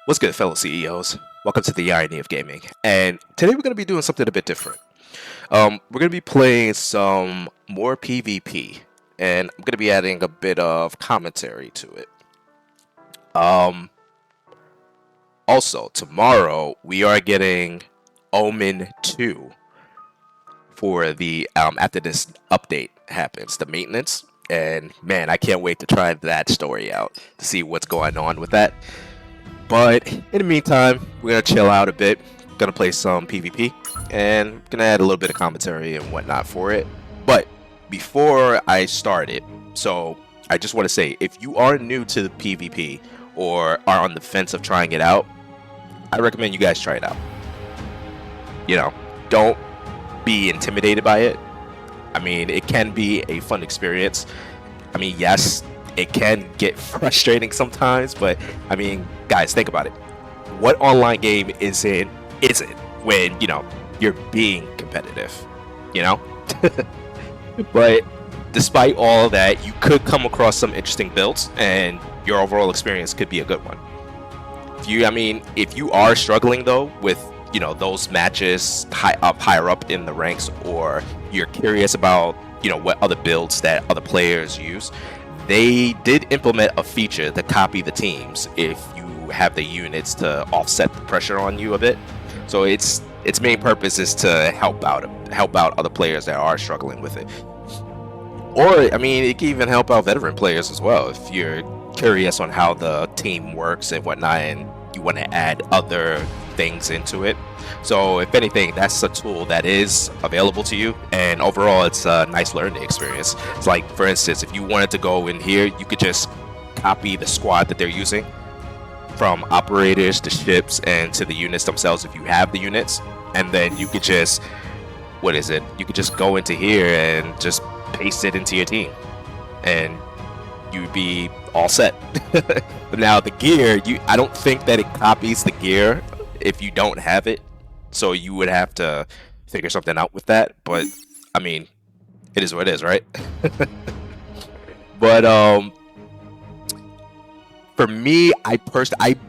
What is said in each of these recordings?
What's good, fellow CEOs? Welcome to the Irony of Gaming. And today we're going to be doing something a bit different. We're going to be playing some more PvP, and I'm going to be adding a bit of commentary to it. Also, tomorrow we are getting Omen 2 for the after this update happens, the maintenance. And man, I can't wait to try that story out to see what's going on with that. But in the meantime, we're gonna chill out a bit, gonna play some PvP, and gonna add a little bit of commentary and whatnot for it. But before I start it, so I just want to say, if you are new to the PvP or are on the fence of trying it out, I recommend you guys try it out. You know, don't be intimidated by it. I mean, it can be a fun experience. I mean, yes, it can get frustrating sometimes, but I mean, guys, think about it. What online game is it when, you're being competitive, But despite all that, you could come across some interesting builds and your overall experience could be a good one. If you are struggling though with, those matches higher up in the ranks, or you're curious about, what other builds that other players use, they did implement a feature to copy the teams if you have the units to offset the pressure on you a bit. So its main purpose is to help out other players that are struggling with it. Or it can even help out veteran players as well if you're curious on how the team works and whatnot, and you want to add other things into it. So if anything, that's a tool that is available to you, and overall it's a nice learning experience. It's like, for instance, if you wanted to go in here, you could just copy the squad that they're using, from operators to ships and to the units themselves if you have the units, and then you could just you could just go into here and just paste it into your team and you'd be all set. But now the gear, I don't think that it copies the gear if you don't have it, so you would have to figure something out with that. But it is what it is, right? But for me, I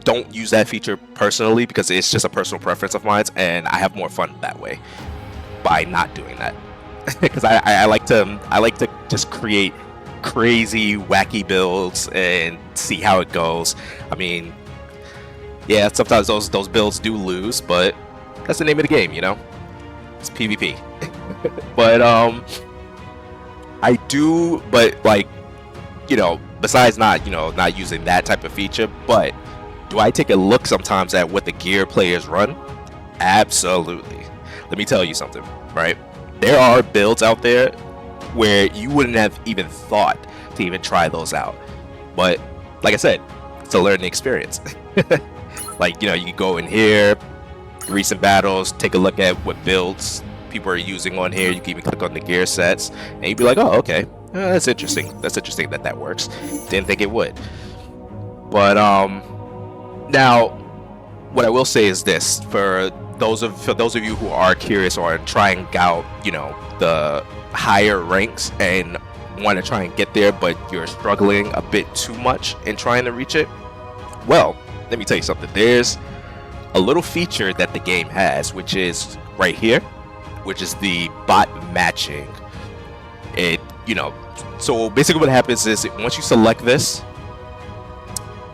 don't use that feature personally because it's just a personal preference of mine, and I have more fun that way by not doing that. Because I like to just create crazy, wacky builds and see how it goes. Yeah, sometimes those builds do lose, but that's the name of the game, It's PvP. But besides not using that type of feature, but do I take a look sometimes at what the gear players run? Absolutely. Let me tell you something, right? There are builds out there where you wouldn't have even thought to even try those out. But like I said, it's a learning experience. You can go in here, recent battles, take a look at what builds people are using on here. You can even click on the gear sets and you'd be like, oh, okay, that's interesting. That's interesting that works. Didn't think it would. But now what I will say is this: for those of you who are curious or trying out, the higher ranks and want to try and get there, but you're struggling a bit too much in trying to reach it, well, let me tell you something. There's a little feature that the game has, which is right here, which is the bot matching. So basically what happens is once you select this,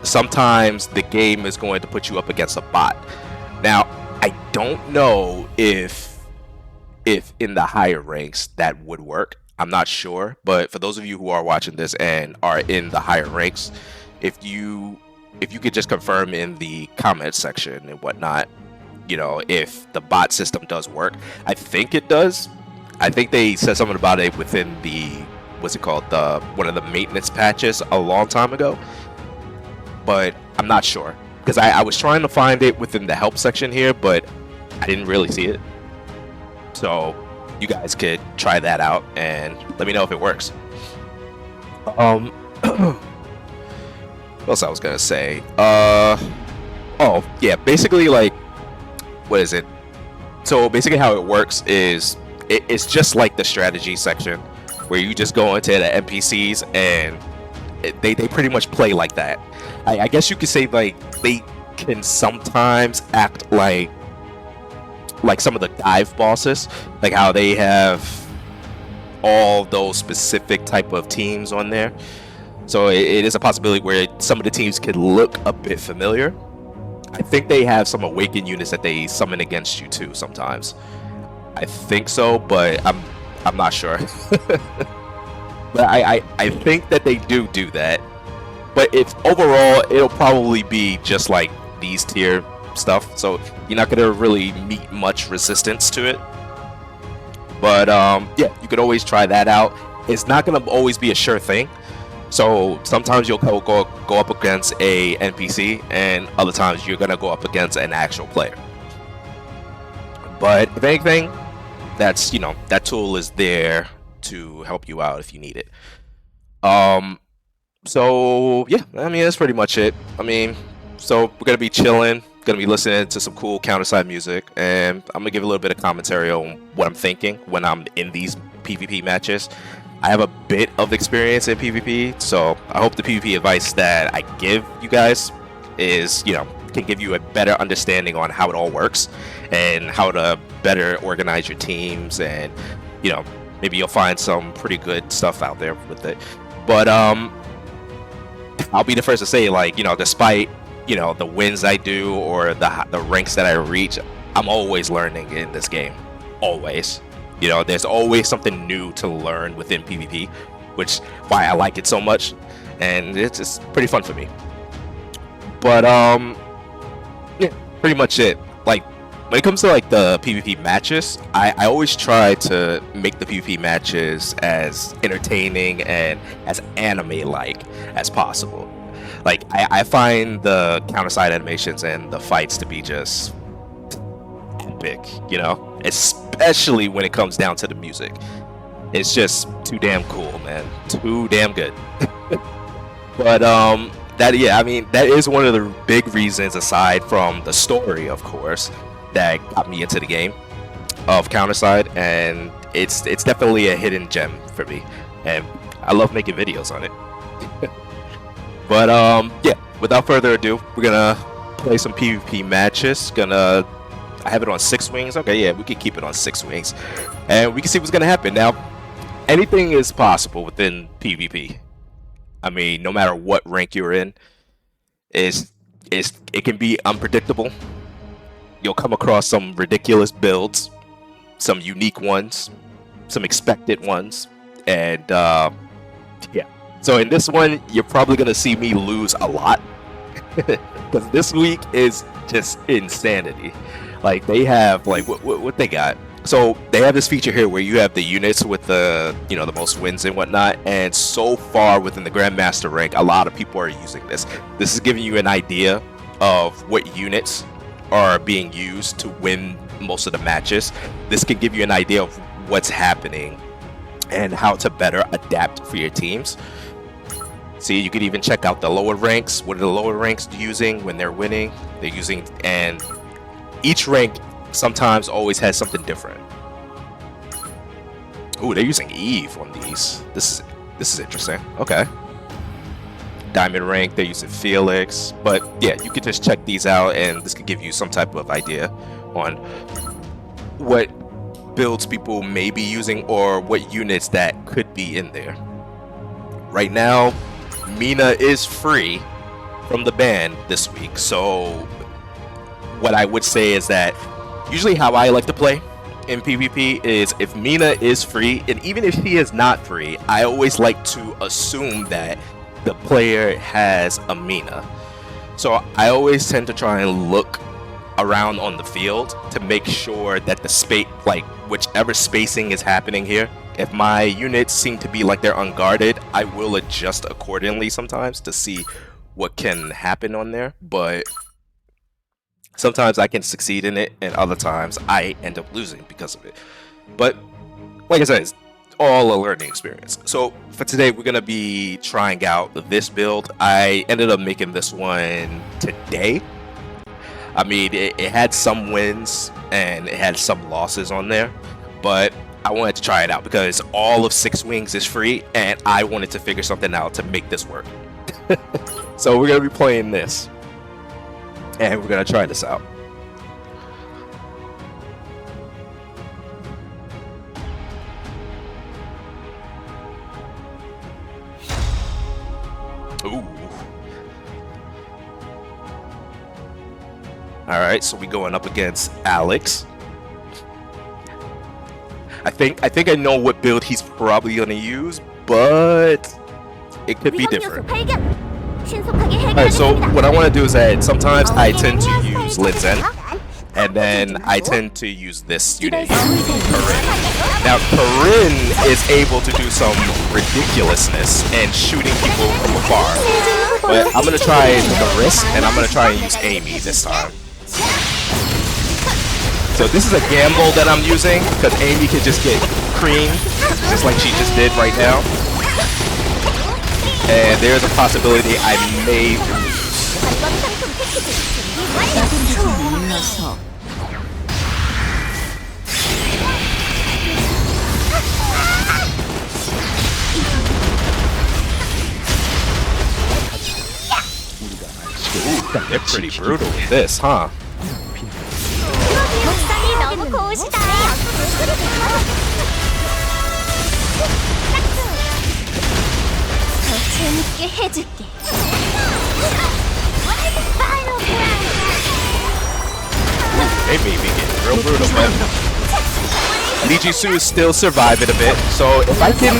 sometimes the game is going to put you up against a bot. Now, I don't know if in the higher ranks that would work. I'm not sure, but for those of you who are watching this and are in the higher ranks, if you could just confirm in the comments section and whatnot, if the bot system does work. I think it does. I think they said something about it within the, one of the maintenance patches a long time ago, but I'm not sure because I was trying to find it within the help section here, but I didn't really see it. So you guys could try that out and let me know if it works. What else I was gonna say? Oh yeah, basically what is it? So basically how it works is it's just like the strategy section where you just go into the NPCs and they pretty much play like that. I guess you could say they can sometimes act like some of the dive bosses, like how they have all those specific type of teams on there. So it is a possibility where some of the teams could look a bit familiar. I think they have some awakened units that they summon against you too sometimes. I think so, but I'm not sure. But I think that they do that. But if overall, it'll probably be just like these tier stuff, so you're not gonna really meet much resistance to it. But yeah, you could always try that out. It's not gonna always be a sure thing. So sometimes you'll go up against a NPC, and other times you're gonna go up against an actual player. But if anything, that's, you know, that tool is there to help you out if you need it. So yeah, I mean, that's pretty much it. I mean, so we're gonna be chilling, gonna be listening to some cool CounterSide music, and I'm gonna give a little bit of commentary on what I'm thinking when I'm in these PvP matches. I have a bit of experience in PvP, so I hope the PvP advice that I give you guys is, you know, can give you a better understanding on how it all works and how to better organize your teams, and, you know, maybe you'll find some pretty good stuff out there with it. But I'll be the first to say, like, you know, despite, you know, the wins I do or the ranks that I reach, I'm always learning in this game. Always. You know, there's always something new to learn within PvP, which why I like it so much, and it's just pretty fun for me. But yeah, pretty much it. Like, when it comes to like the PvP matches, I always try to make the PvP matches as entertaining and as anime-like as possible. Like, I find the CounterSide animations and the fights to be just epic, you know, especially when it comes down to the music. It's just too damn cool, man. Too damn good. But yeah, I mean, that is one of the big reasons, aside from the story, of course, that got me into the game of CounterSide, and it's definitely a hidden gem for me, and I love making videos on it. But yeah, without further ado, we're gonna play some PvP matches. I have it on 6 wings. Okay, yeah, we can keep it on 6 wings, and we can see what's gonna happen. Now, anything is possible within PvP. I mean, no matter what rank you're in, it can be unpredictable. You'll come across some ridiculous builds, some unique ones, some expected ones, and yeah. So in this one, you're probably gonna see me lose a lot, because this week is just insanity. Like, they have, like, what they got. So they have this feature here where you have the units with the, you know, the most wins and whatnot, and so far within the Grandmaster rank, a lot of people are using this. This is giving you an idea of what units are being used to win most of the matches. This can give you an idea of what's happening and how to better adapt for your teams. See, you could even check out the lower ranks. What are the lower ranks using when they're winning? They're using, and each rank sometimes always has something different. Ooh, they're using Eve on these. This is interesting. Okay. Diamond rank, they're using Felix. But yeah, you could just check these out, and this could give you some type of idea on what builds people may be using or what units that could be in there. Right now, Mina is free from the ban this week, so what I would say is that usually how I like to play in PvP is, if Mina is free, and even if she is not free, I always like to assume that the player has a Mina. So I always tend to try and look around on the field to make sure that the space, like whichever spacing is happening here, if my units seem to be like they're unguarded, I will adjust accordingly sometimes to see what can happen on there. But sometimes I can succeed in it, and other times I end up losing because of it. But like I said, it's all a learning experience. So for today, we're gonna be trying out this build. I ended up making this one today. I mean, it had some wins and it had some losses on there, but I wanted to try it out because all of 6 wings is free, and I wanted to figure something out to make this work. So we're gonna be playing this. And we're gonna try this out. Ooh. All right, so we going up against Alex. I think I know what build he's probably gonna use, but it could be different. Alright, so what I want to do is that sometimes I tend to use Linzen, and then I tend to use this unit here, Corinne. Now, Corinne is able to do some ridiculousness and shooting people from afar, but I'm going to try and take a risk, and I'm going to try and use Amy this time. So this is a gamble that I'm using, because Amy can just get creamed, just like she just did right now. And there's a possibility I may lose. Ooh, they're pretty brutal with this, huh? They may be getting real brutal, man. Lee Jisoo is still surviving a bit, so if I can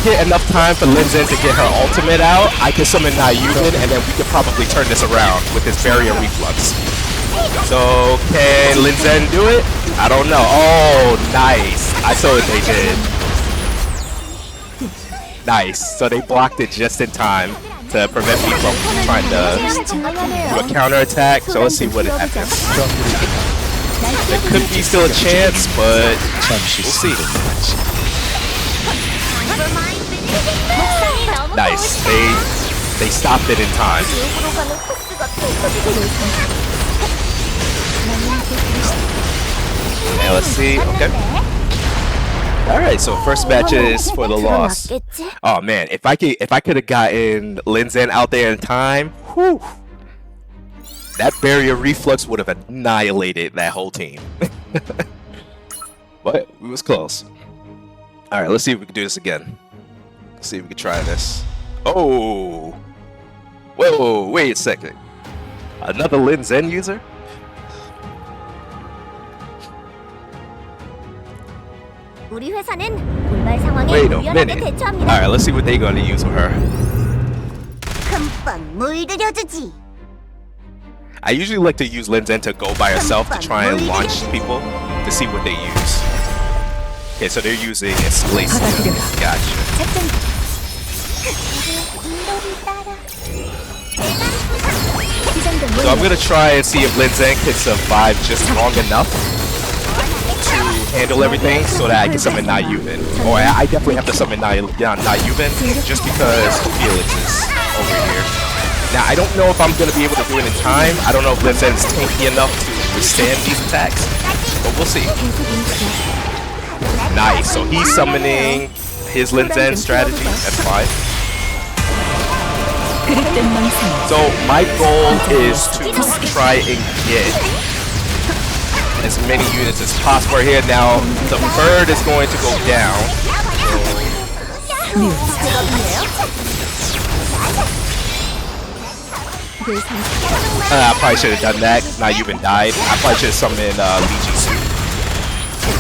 get enough time for Linzen to get her ultimate out, I can summon Nayumin, and then we can probably turn this around with his barrier reflux. So can Linzen do it? I don't know. Oh, nice! I saw what they did. Nice. So they blocked it just in time to prevent me from trying to do a counterattack. So let's see what it happens. There could be still a chance, but we'll see. Nice. They stopped it in time. And let's see. Okay. Alright, so first match is for the loss. Oh man, if I could have gotten Linzen out there in time, whew, that barrier reflux would have annihilated that whole team. But it was close. Alright, let's see if we can do this again. Let's see if we can try this. Oh! Whoa, wait a second. Another Linzen user? Wait a minute. Alright, let's see what they're going to use with her. I usually like to use Linzen to go by herself to try and launch people to see what they use. Okay, so they're using Escalation. Gotcha. So I'm going to try and see if Linzen can survive just long enough to handle everything so that I can summon Nayumin. Or I definitely have to summon Nayumin just because Felix is over here. Now, I don't know if I'm going to be able to do it in time. I don't know if Linzen's tanky enough to withstand these attacks, but we'll see. Nice, so he's summoning his Linzen strategy. That's fine. So my goal is to try and get as many units as possible here. Now, the bird is going to go down. I probably should have done that. Now you've been died. I probably should have summoned Lee Jisoo.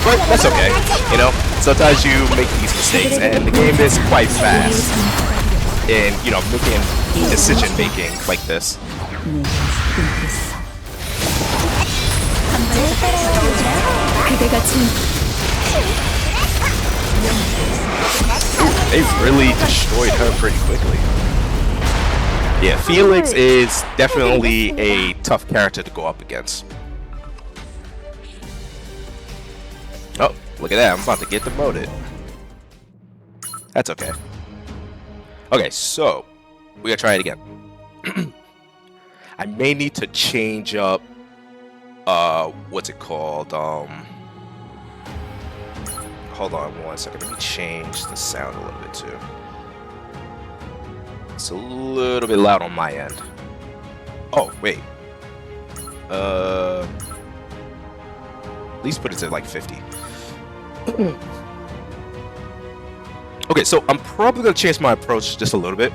But that's okay. You know, sometimes you make these mistakes, and the game is quite fast in, you know, making decision making like this. They really destroyed her pretty quickly. Yeah, Felix is definitely a tough character to go up against. Oh, look at that. I'm about to get demoted. That's okay. Okay, so we gotta try it again. I may need to change up what's it called? Hold on 1 second. Let me change the sound a little bit too. It's a little bit loud on my end. Oh, wait. At least put it to like 50. Okay, so I'm probably gonna change my approach just a little bit.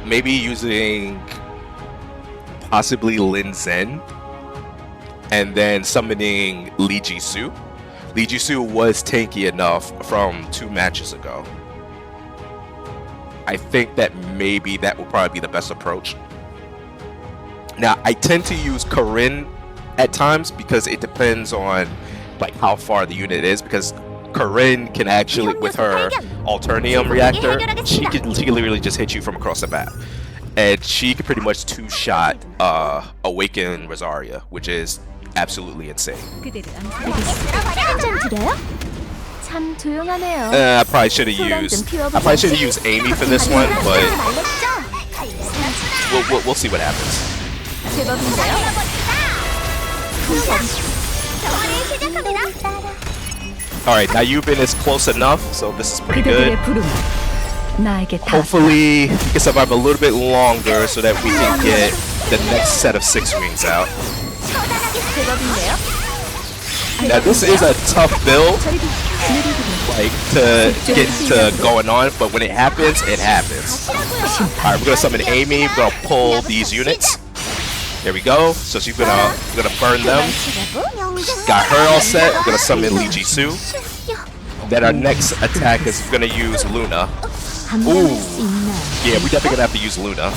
Maybe using possibly Lin Zen, and then summoning Lee Jisoo. Lee Jisoo was tanky enough from 2 matches ago. I think that maybe that will probably be the best approach. Now, I tend to use Corinne at times because it depends on like how far the unit is, because Corinne can actually, with her Alternium reactor, she can literally just hit you from across the map. And she can pretty much 2-shot Awaken Rosaria, which is absolutely insane. I probably should have used Amy for this one, but we'll see what happens. Alright, now Yubin is close enough, so this is pretty good. Hopefully, we can survive a little bit longer so that we can get the next set of 6 wings out. Now, this is a tough build, like, to get to going on, but when it happens, it happens. Alright, we're gonna summon Amy, we're gonna pull these units. There we go. So she's gonna burn them. Got her all set. We're gonna summon Lee Jisoo. Then our next attack is gonna use Luna. Ooh. Yeah, we're definitely gonna have to use Luna.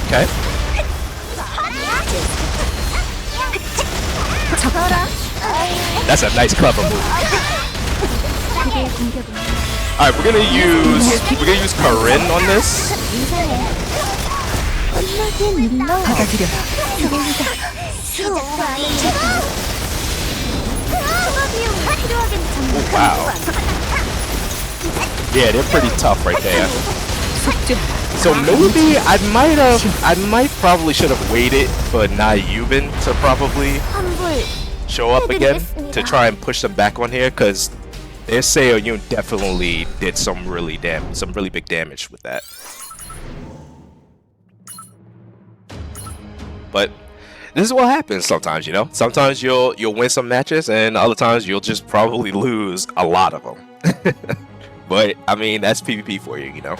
Okay. That's a nice clever move. Alright, we're gonna use Corinne on this. Oh, wow. Yeah, they're pretty tough right there. So maybe I probably should have waited for Yubin to probably show up again to try and push them back on here, because their Seo-Yun definitely did some really big damage with that. But this is what happens sometimes, you know. Sometimes you'll win some matches, and other times you'll just probably lose a lot of them. But I mean, that's PvP for you, you know.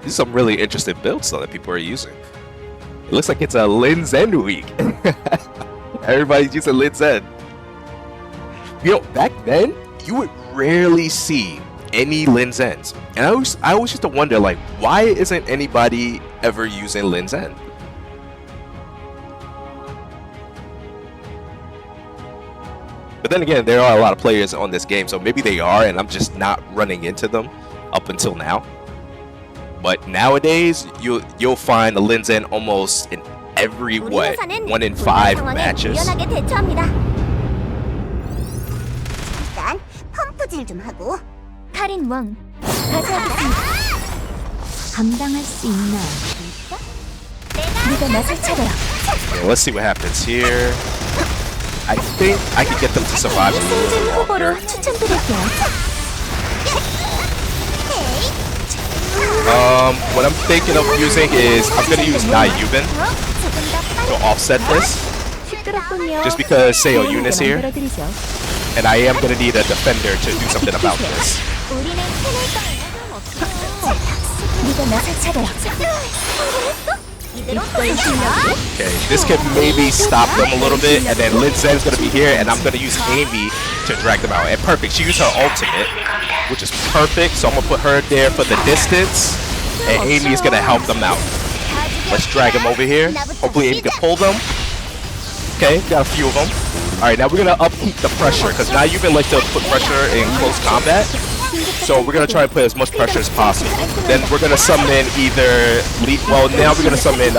These are some really interesting builds though that people are using. It looks like it's a Lin Zen week. Everybody's using Lin Zen. You know, back then you would rarely see any Lin Zens, and I always used to wonder, like, why isn't anybody ever using Lin Zen? But then again, there are a lot of players on this game, so maybe they are, and I'm just not running into them up until now. But nowadays, you'll find a Lin Zen almost in every 1 in 5 matches. Okay, let's see what happens here. I think I can get them to survive a little longer. What I'm thinking of using is I'm gonna use Yubin to offset this, just because Seo-Yun is here, and I am gonna need a defender to do something about this. Okay, this could maybe stop them a little bit, and then Lin Zen's gonna be here, and I'm gonna use Amy to drag them out. And perfect, she used her ultimate, which is perfect, so I'm gonna put her there for the distance, and Amy is gonna help them out. Let's drag them over here. Hopefully Amy can pull them. Okay, got a few of them. Alright, now we're gonna upkeep the pressure, because now you can like to put pressure in close combat. So we're gonna try and put as much pressure as possible. Then we're gonna summon either now we're gonna summon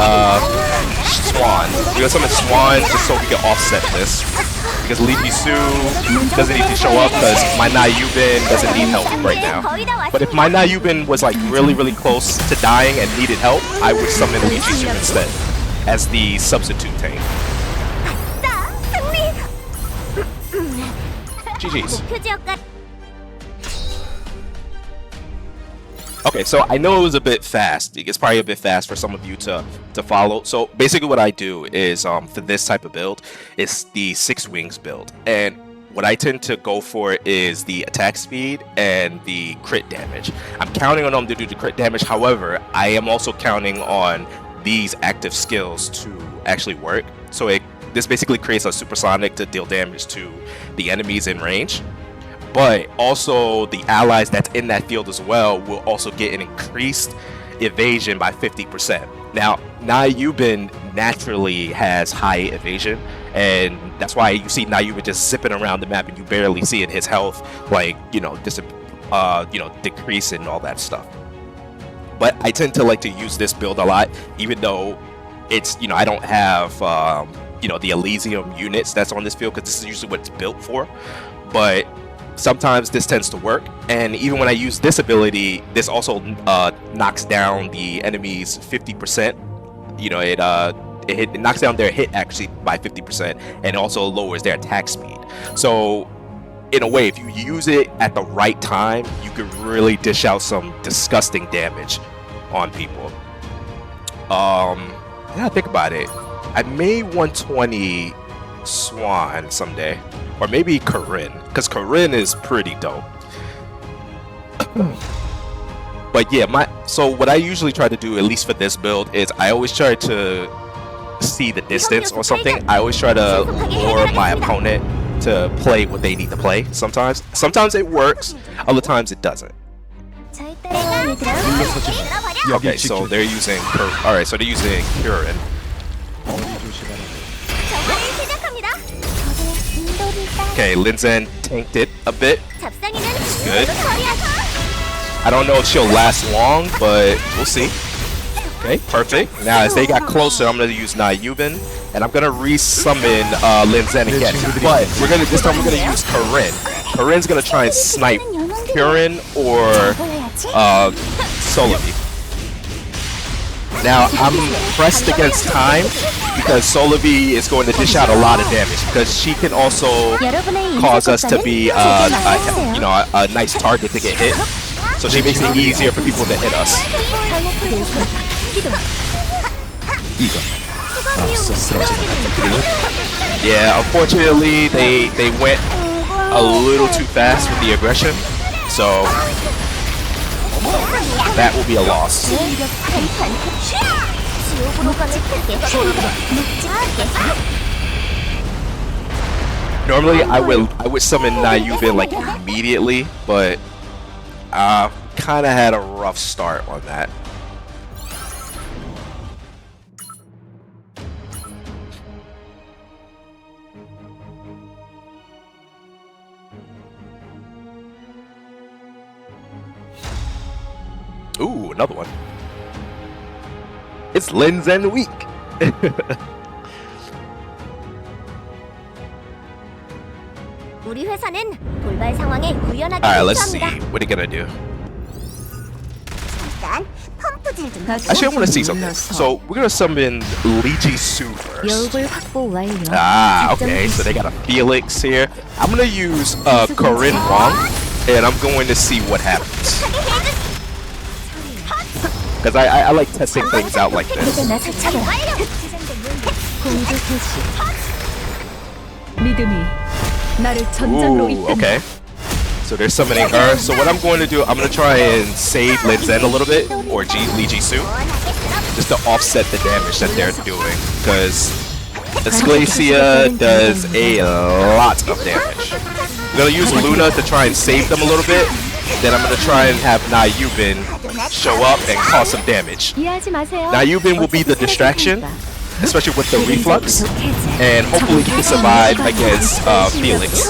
Swan. We're gonna summon Swan just so we can offset this. because Lee Su doesn't need to show up because my Nayubin doesn't need help right now. But if my Nayubin was like really close to dying and needed help, I would summon Lee Su instead as the substitute tank. GG's. Okay, so I know it was a bit fast. It's probably a bit fast for some of you to follow. So basically what I do is, for this type of build, it's the 6 wings build. And what I tend to go for is the attack speed and the crit damage. I'm counting on them to do the crit damage. However, I am also counting on these active skills to actually work. So this basically creates a supersonic to deal damage to the enemies in range. But also the allies that's in that field as well will also get an increased evasion by 50%. Now, Nayubin naturally has high evasion, and that's why you see Nayubin just zipping around the map and you barely see his health, like, decrease and all that stuff. But I tend to like to use this build a lot, even though it's, I don't have, the Elysium units that's on this field, because this is usually what it's built for. But sometimes this tends to work, and even when I use this ability, this also knocks down the enemy's 50%. It knocks down their hit actually by 50%, and also lowers their attack speed. So in a way, if you use it at the right time, you can really dish out some disgusting damage on people. Yeah, think about it. I may 120 Swan someday. Or maybe Corinne, because Corinne is pretty dope. But yeah, so what I usually try to do, at least for this build, is I always try to see the distance or something. I always try to lure my opponent to play what they need to play. Sometimes it works, other times it doesn't. Okay, so they're using Alright, so they're using Corinne. Okay, Linzen tanked it a bit. It's good. I don't know if she'll last long, but we'll see. Okay, perfect. Now, as they got closer, I'm going to use Nayubin, and I'm going to re-summon Linzen again. But this time we're going to use Corinne. Corinne's going to try and snipe Corinne or Solovy. Now, I'm pressed against time because Solovy is going to dish out a lot of damage, because she can also cause us to be a nice target to get hit. So she makes it easier for people to hit us. Yeah, unfortunately, they went a little too fast with the aggression, so that will be a loss. Normally, I would summon Nayubin like immediately, but kind of had a rough start on that. Ooh, another one. It's Linzen week. Alright, let's see. What are you gonna do? Actually, I want to see something. So, we're gonna summon Lee Su first. Ah, okay. So they got a Felix here. I'm gonna use Corinne Wong, and I'm going to see what happens. Because I like testing things out like this. Ooh, okay. So they're summoning her. So what I'm going to do, I'm going to try and save Linzen a little bit, or Lee Su, just to offset the damage that they're doing. Because Asclesia does a lot of damage. I'm going to use Luna to try and save them a little bit. Then I'm going to try and have Nayubin show up and cause some damage. Nayubin will be the distraction, especially with the reflux, and hopefully he can survive against Felix.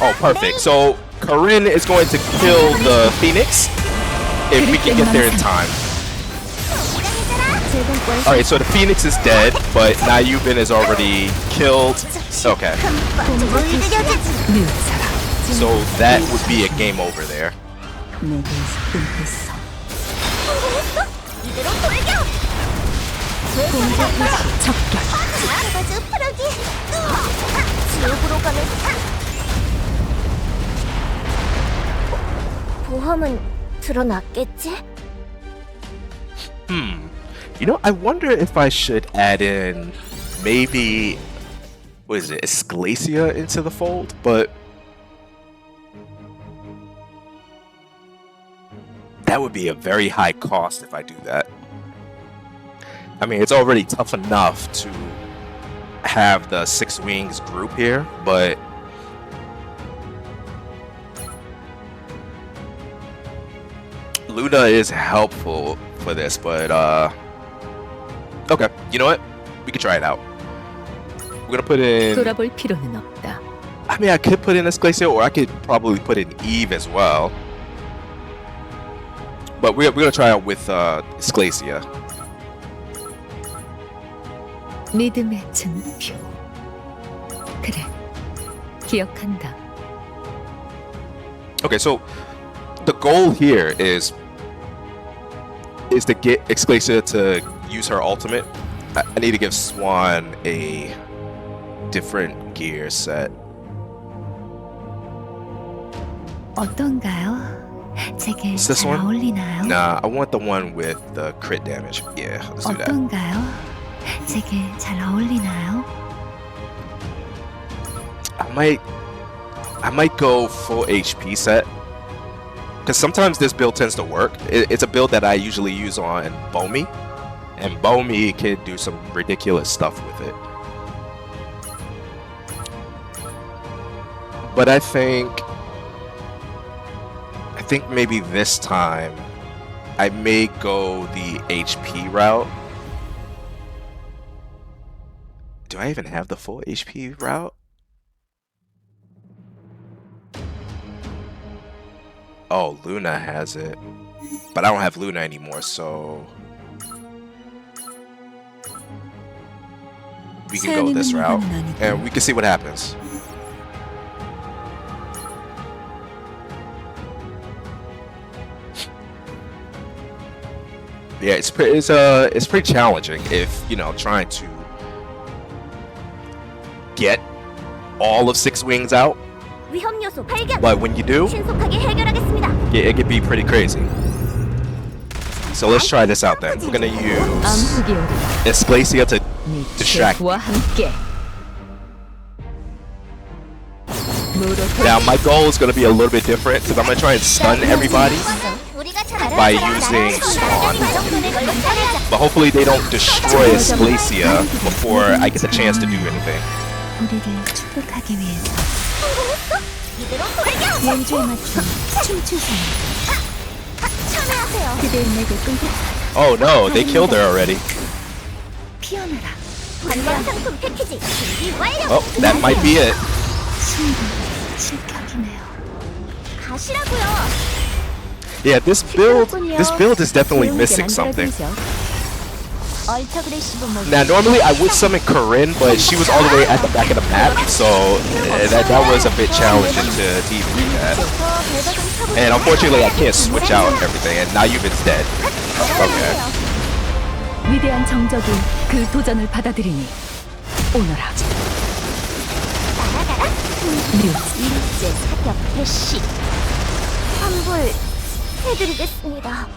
Oh, perfect. So Corinne is going to kill the Phoenix if we can get there in time. Alright, so the Phoenix is dead, but Nayubin is already killed. Okay. So that would be a game over there. 보험은 들어놨겠지? You know, I wonder if I should add in maybe, what is it, Esclacia into the fold, but that would be a very high cost if I do that. I mean, it's already tough enough to have the Six Wings group here, but Luna is helpful for this, but okay, you know what? We can try it out. We're gonna put in, 돌아볼 필요는 없다. I mean, I could put in Esclacia, or I could probably put in Eve as well. But we're gonna try out with Esclacia. 믿음의 증표. 그래, 기억한다. Okay, so the goal here is to get Esclacia to use her ultimate. I need to give Swan a different gear set. 어떤가요? 제게 Is this 잘 one? 어울리나요? Nah, I want the one with the crit damage. Yeah, let's do that. 어떤가요? 제게 잘 어울리나요? I might go full HP set, because sometimes this build tends to work. It's a build that I usually use on Bomi, and Bomi can do some ridiculous stuff with it. But I think maybe this time I may go the HP route. Do I even have the full HP route? Oh, Luna has it. But I don't have Luna anymore, so we can go this route and we can see what happens. Yeah, it's pretty challenging if, you know, trying to get all of Six Wings out. 위험 요소 발견. But when you do, 신속하게 해결하겠습니다. yeah, it could be pretty crazy. So let's try this out then. We're gonna use 암흑이 오리라. Esclacia to 네 distract. 최고와 함께. Now my goal is gonna be a little bit different because I'm gonna try and stun everybody by using Swan. But hopefully they don't destroy Esclacia before I get the chance to do anything. 우리를 축복하기 위해서 연주에 맞춘 춤추세요. 그대 내게 끊고 Oh no, they killed her already. 피어나라. 관련 상품 패키지 준비 완료. Oh, that might be it. 신분 실격이네요. 가시라고요. Yeah, this build is definitely missing something. Now, normally I would summon Corinne, but she was all the way at the back of the map, so that was a bit challenging to even do that. And unfortunately, I can't switch out everything, and now Nayubin's dead. Okay. 위대한 정적이 그 도전을 받아들이니 오너라. 일제 사격 개시. 환불 해드리겠습니다.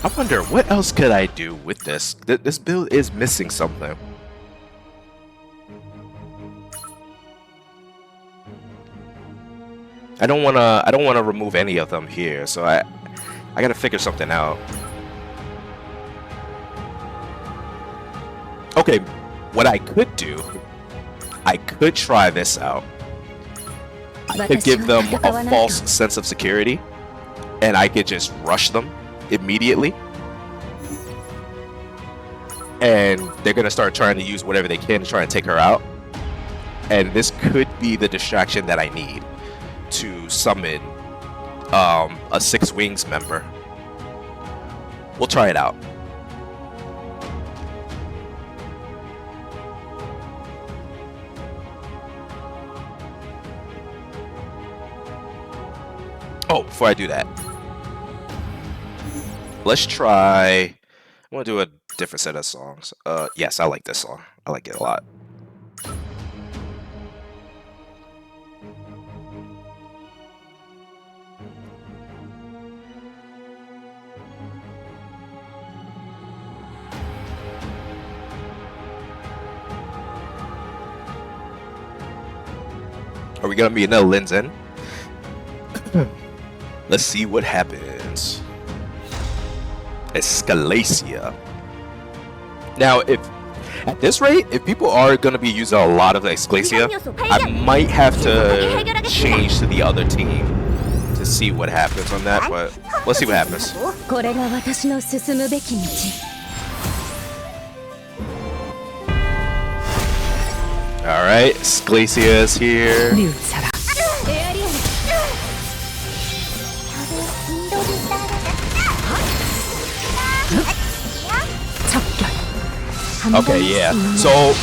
I wonder what else could I do with this. This build is missing something. I don't wanna remove any of them here, so I gotta figure something out. Okay, what I could do, I could try this out. I could give them a false sense of security, and I could just rush them immediately, and they're gonna start trying to use whatever they can to try and take her out, and this could be the distraction that I need to summon a Six Wings member. We'll try it out. Oh, before I do that, let's try. I'm gonna do a different set of songs. Yes, I like this song. I like it a lot. Are we gonna meet another Linzen? Let's see what happens. Escalacia. Now, if at this rate, if people are gonna be using a lot of Escalacia, I might have to change to the other team to see what happens on that. But let's see what happens. これが私の進むべき道 All right, Escalacia is here. 뉘우쳐라. 척결. Okay, yeah. So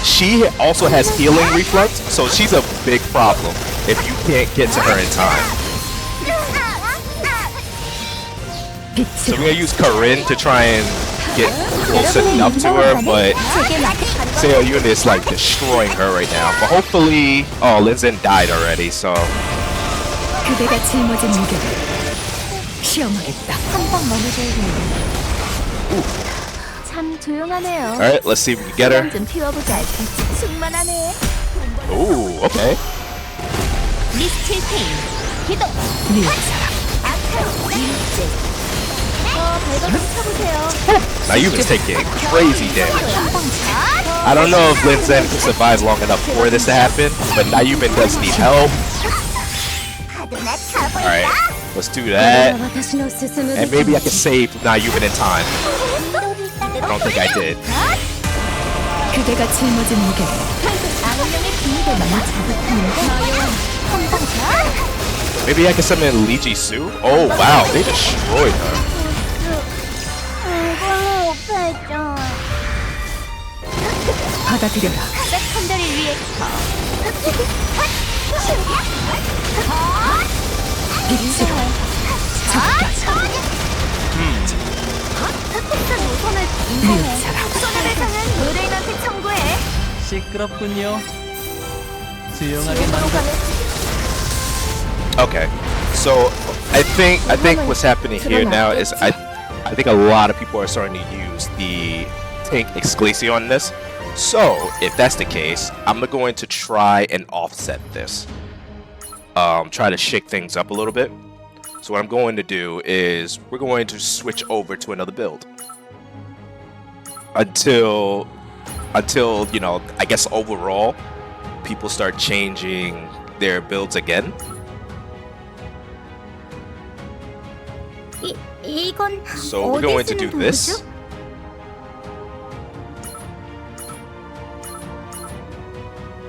she also has healing reflex, so she's a big problem if you can't get to her in time. So we're gonna use Corinne to try and get close enough to her, but Seo Yun is like destroying her right now. But hopefully, oh, Linzen died already, so. 그대가 짊어진 무게를 시험하겠다. 한방 참 조용하네요. Alright, let's see if we can get her. 좀 피워보자. 충만하네. Ooh, okay. 미스틸 페인 기동 뉘우쳐라. 배가 좀 쳐보세요. Now you've been taking crazy damage. I don't know if Linzen can survive long enough for this to happen, but Nayumin does need help. Alright, let's do that. And maybe I can save Nayumin in time. I don't think I did. 그대가 짊어진 무게를 악령의 비밀을 Maybe I can summon Lee Ji-soo? Oh wow, they destroyed her. 받아들여라. 세컨더리 리액터 빛으로 척결. 탁탁한 노선을 뉘우쳐라. 손해배상은 의뢰인한테 청구해. 시끄럽군요. 조용하게 만들. Okay, so I think what's happening here now is I think a lot of people are starting to use the tank Escalacia on this. So if that's the case, I'm going to try and offset this. Try to shake things up a little bit. So what I'm going to do is we're going to switch over to another build until you know, I guess overall people start changing their builds again. So we're going to do this.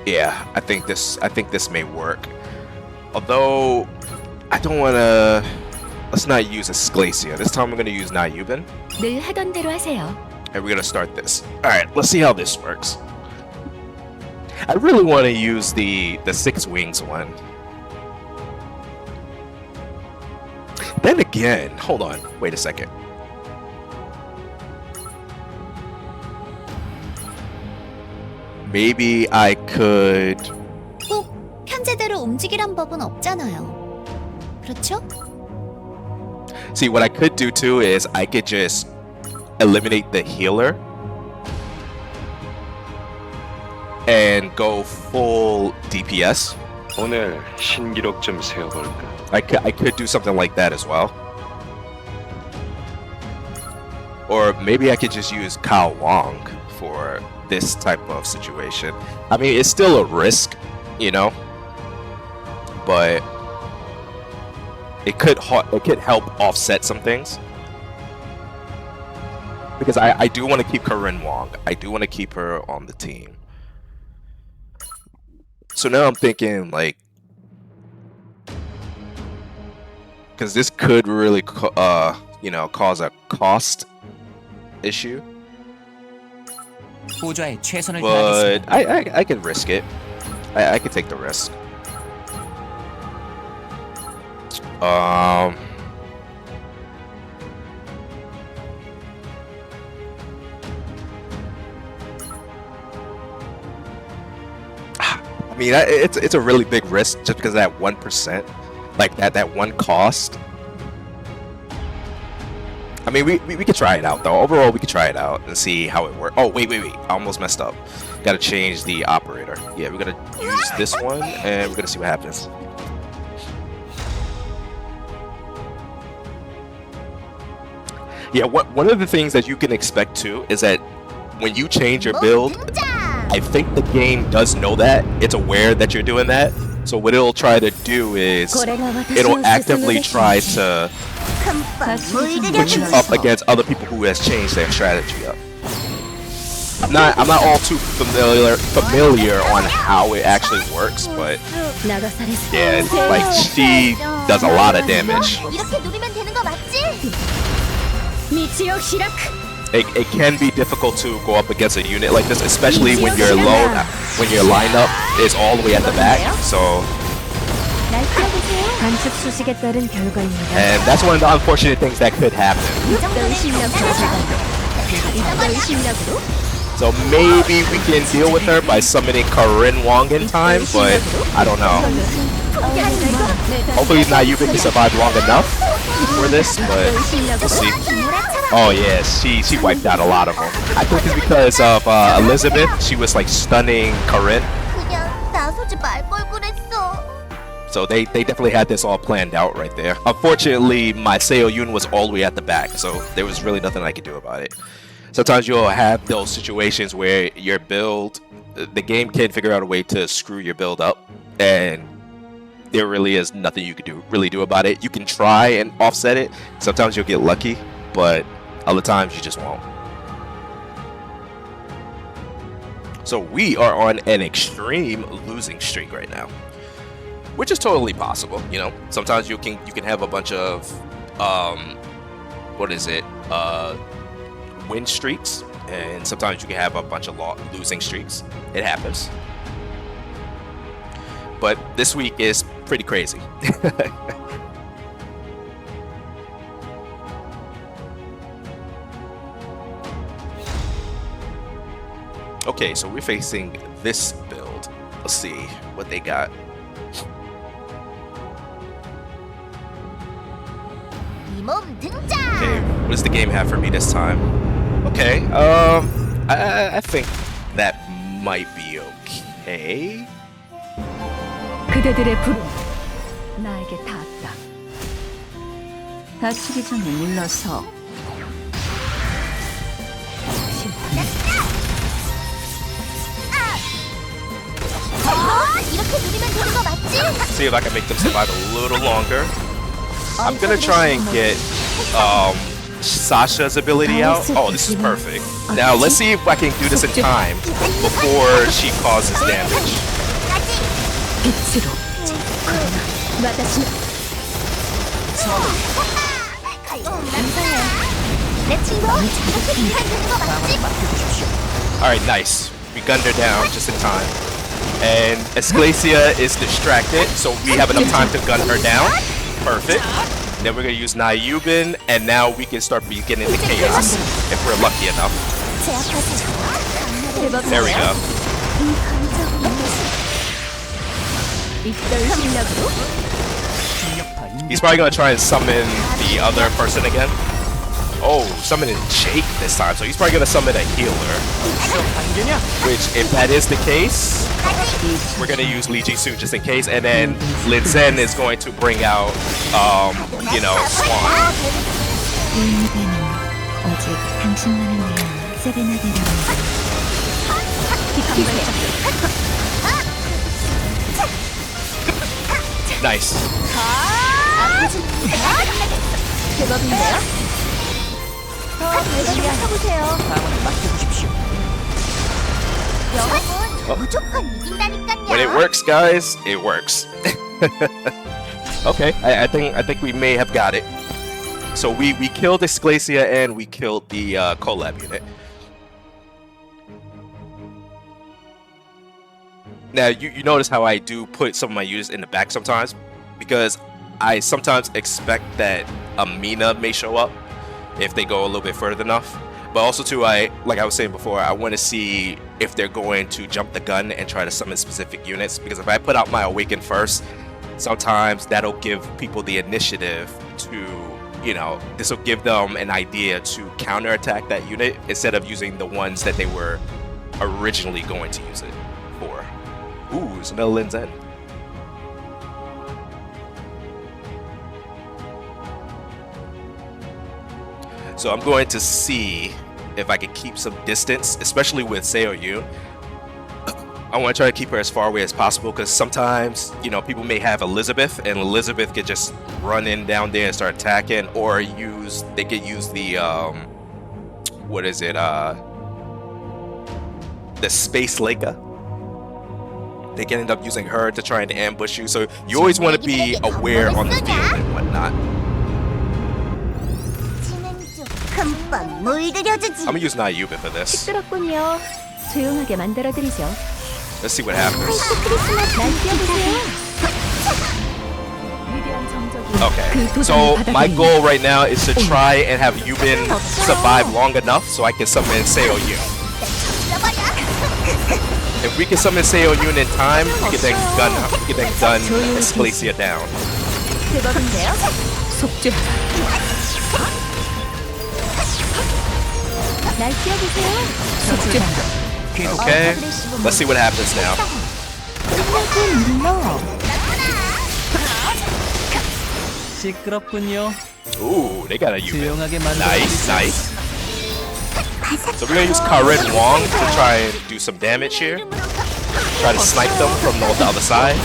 Yeah, I think this may work. Although I don't want to. Let's not use Escalacia. This time we're going to use Nayumin. 늘 하던 대로 하세요. And we're going to start this. All right, let's see how this works. I really want to use the Six Wings one. Then again, hold on, wait a second. Maybe I could. 꼭 현재대로 움직이란 법은 없잖아요. 그렇죠? See, what I could do too is I could just eliminate the healer and go full DPS. 오늘 신기록 좀 세워볼까? I could do something like that as well. Or maybe I could just use Kao Wong for this type of situation. I mean, it's still a risk, you know, but it could help offset some things. Because I do want to keep Corinne Wong. I do want to keep her on the team. So now I'm thinking, like, because this could really, cause a cost issue. 보좌에 최선을 But 다하겠습니다. I can risk it. I can take the risk. I mean, it's a really big risk just because of that 1%, like that one cost. I mean, we could try it out though. Overall, we could try it out and see how it works. Oh, wait. I almost messed up. Gotta change the operator. Yeah, we're gonna use this one and we're gonna see what happens. Yeah, one of the things that you can expect too is that when you change your build, I think the game does know that. It's aware that you're doing that. So what it'll try to do is it'll actively try to put you up against other people who has changed their strategy up. I'm not all too familiar on how it actually works, but yeah, like she does a lot of damage. 이렇게 누르면 되는 거 맞지? It can be difficult to go up against a unit like this, especially when your lineup is all the way at the back. So, and that's one of the unfortunate things that could happen. So maybe we can deal with her by summoning Corinne Wong in time, but I don't know. Hopefully Nayuba can survive long enough for this, but we'll see. Oh yeah, she wiped out a lot of them. I think it's because of Elizabeth. She was like stunning Corinne. 그냥 나서지 말 걸 그랬어. So they definitely had this all planned out right there. Unfortunately, my Seo Yun was all the way at the back, so there was really nothing I could do about it. Sometimes you'll have those situations where your build, the game can figure out a way to screw your build up, and there really is nothing you can really do about it. You can try and offset it. Sometimes you'll get lucky, but other times you just won't. So we are on an extreme losing streak right now, which is totally possible. You know, sometimes you can have a bunch of win streaks, and sometimes you can have a bunch of losing streaks. It happens. But this week is pretty crazy. Okay, so we're facing this build. Let's see what they got. 이몸 등장. Okay, what does the game have for me this time? Okay, I think that might be okay. 그대들의 불은 나에게 닿았다. 다치기 전에 물러서 이렇게 누르면 되는 거 맞지? See if I can make them survive a little longer. I'm gonna try and get Sasha's ability out. Oh, this is perfect. Now let's see if I can do this in time before she causes damage. 빛으로 내 친구 이렇게 누르면 되는 거 맞지? Alright, nice. We gunned her down just in time. And Esclacia is distracted, so we have enough time to gun her down. Perfect. Then we're gonna use Nayubin, and now we can start beginning the chaos if we're lucky enough. There we go. He's probably gonna try and summon the other person again. Oh, summoning Jake this time, so he's probably gonna summon a healer. Which, if that is the case, we're gonna use Lee Ji-soon just in case, and then Lin Zen is going to bring out, Swan. Nice. 무조건 이긴다니까요. When it works, guys, it works. Okay, I think we may have got it. So we killed Exclacia and we killed the collab unit. Now you notice how I do put some of my units in the back sometimes, because I sometimes expect that a Mina may show up if they go a little bit further enough. But also too, like I was saying before, I want to see if they're going to jump the gun and try to summon specific units, because if I put out my Awaken first, sometimes that'll give people the initiative to, you know, this will give them an idea to counterattack that unit instead of using the ones that they were originally going to use it for. Ooh, it's another Lin Zen. So I'm going to see if I can keep some distance, especially with Seoyu. I want to try to keep her as far away as possible, because sometimes, you know, people may have Elizabeth, and Elizabeth could just run in down there and start attacking, or they could use the what is it, the Space Leica. They can end up using her to try and ambush you, so you always want to be aware on the field and whatnot. I'm gonna use Nayuba for this. 시끄럽군요. 조용하게 만들어드리죠. Let's see what happens. Okay, so my goal right now is to try and have Yubin survive long enough so I can summon Seoyu. If we can summon Seoyu in time, we can then gun Exclacia down. Okay, let's see what happens now. 시끄럽군요. Ooh, they got a Yubin. 조용하게 Nice, nice. So we're gonna use Karen Wong to try and do some damage here. Try to snipe them from the other side.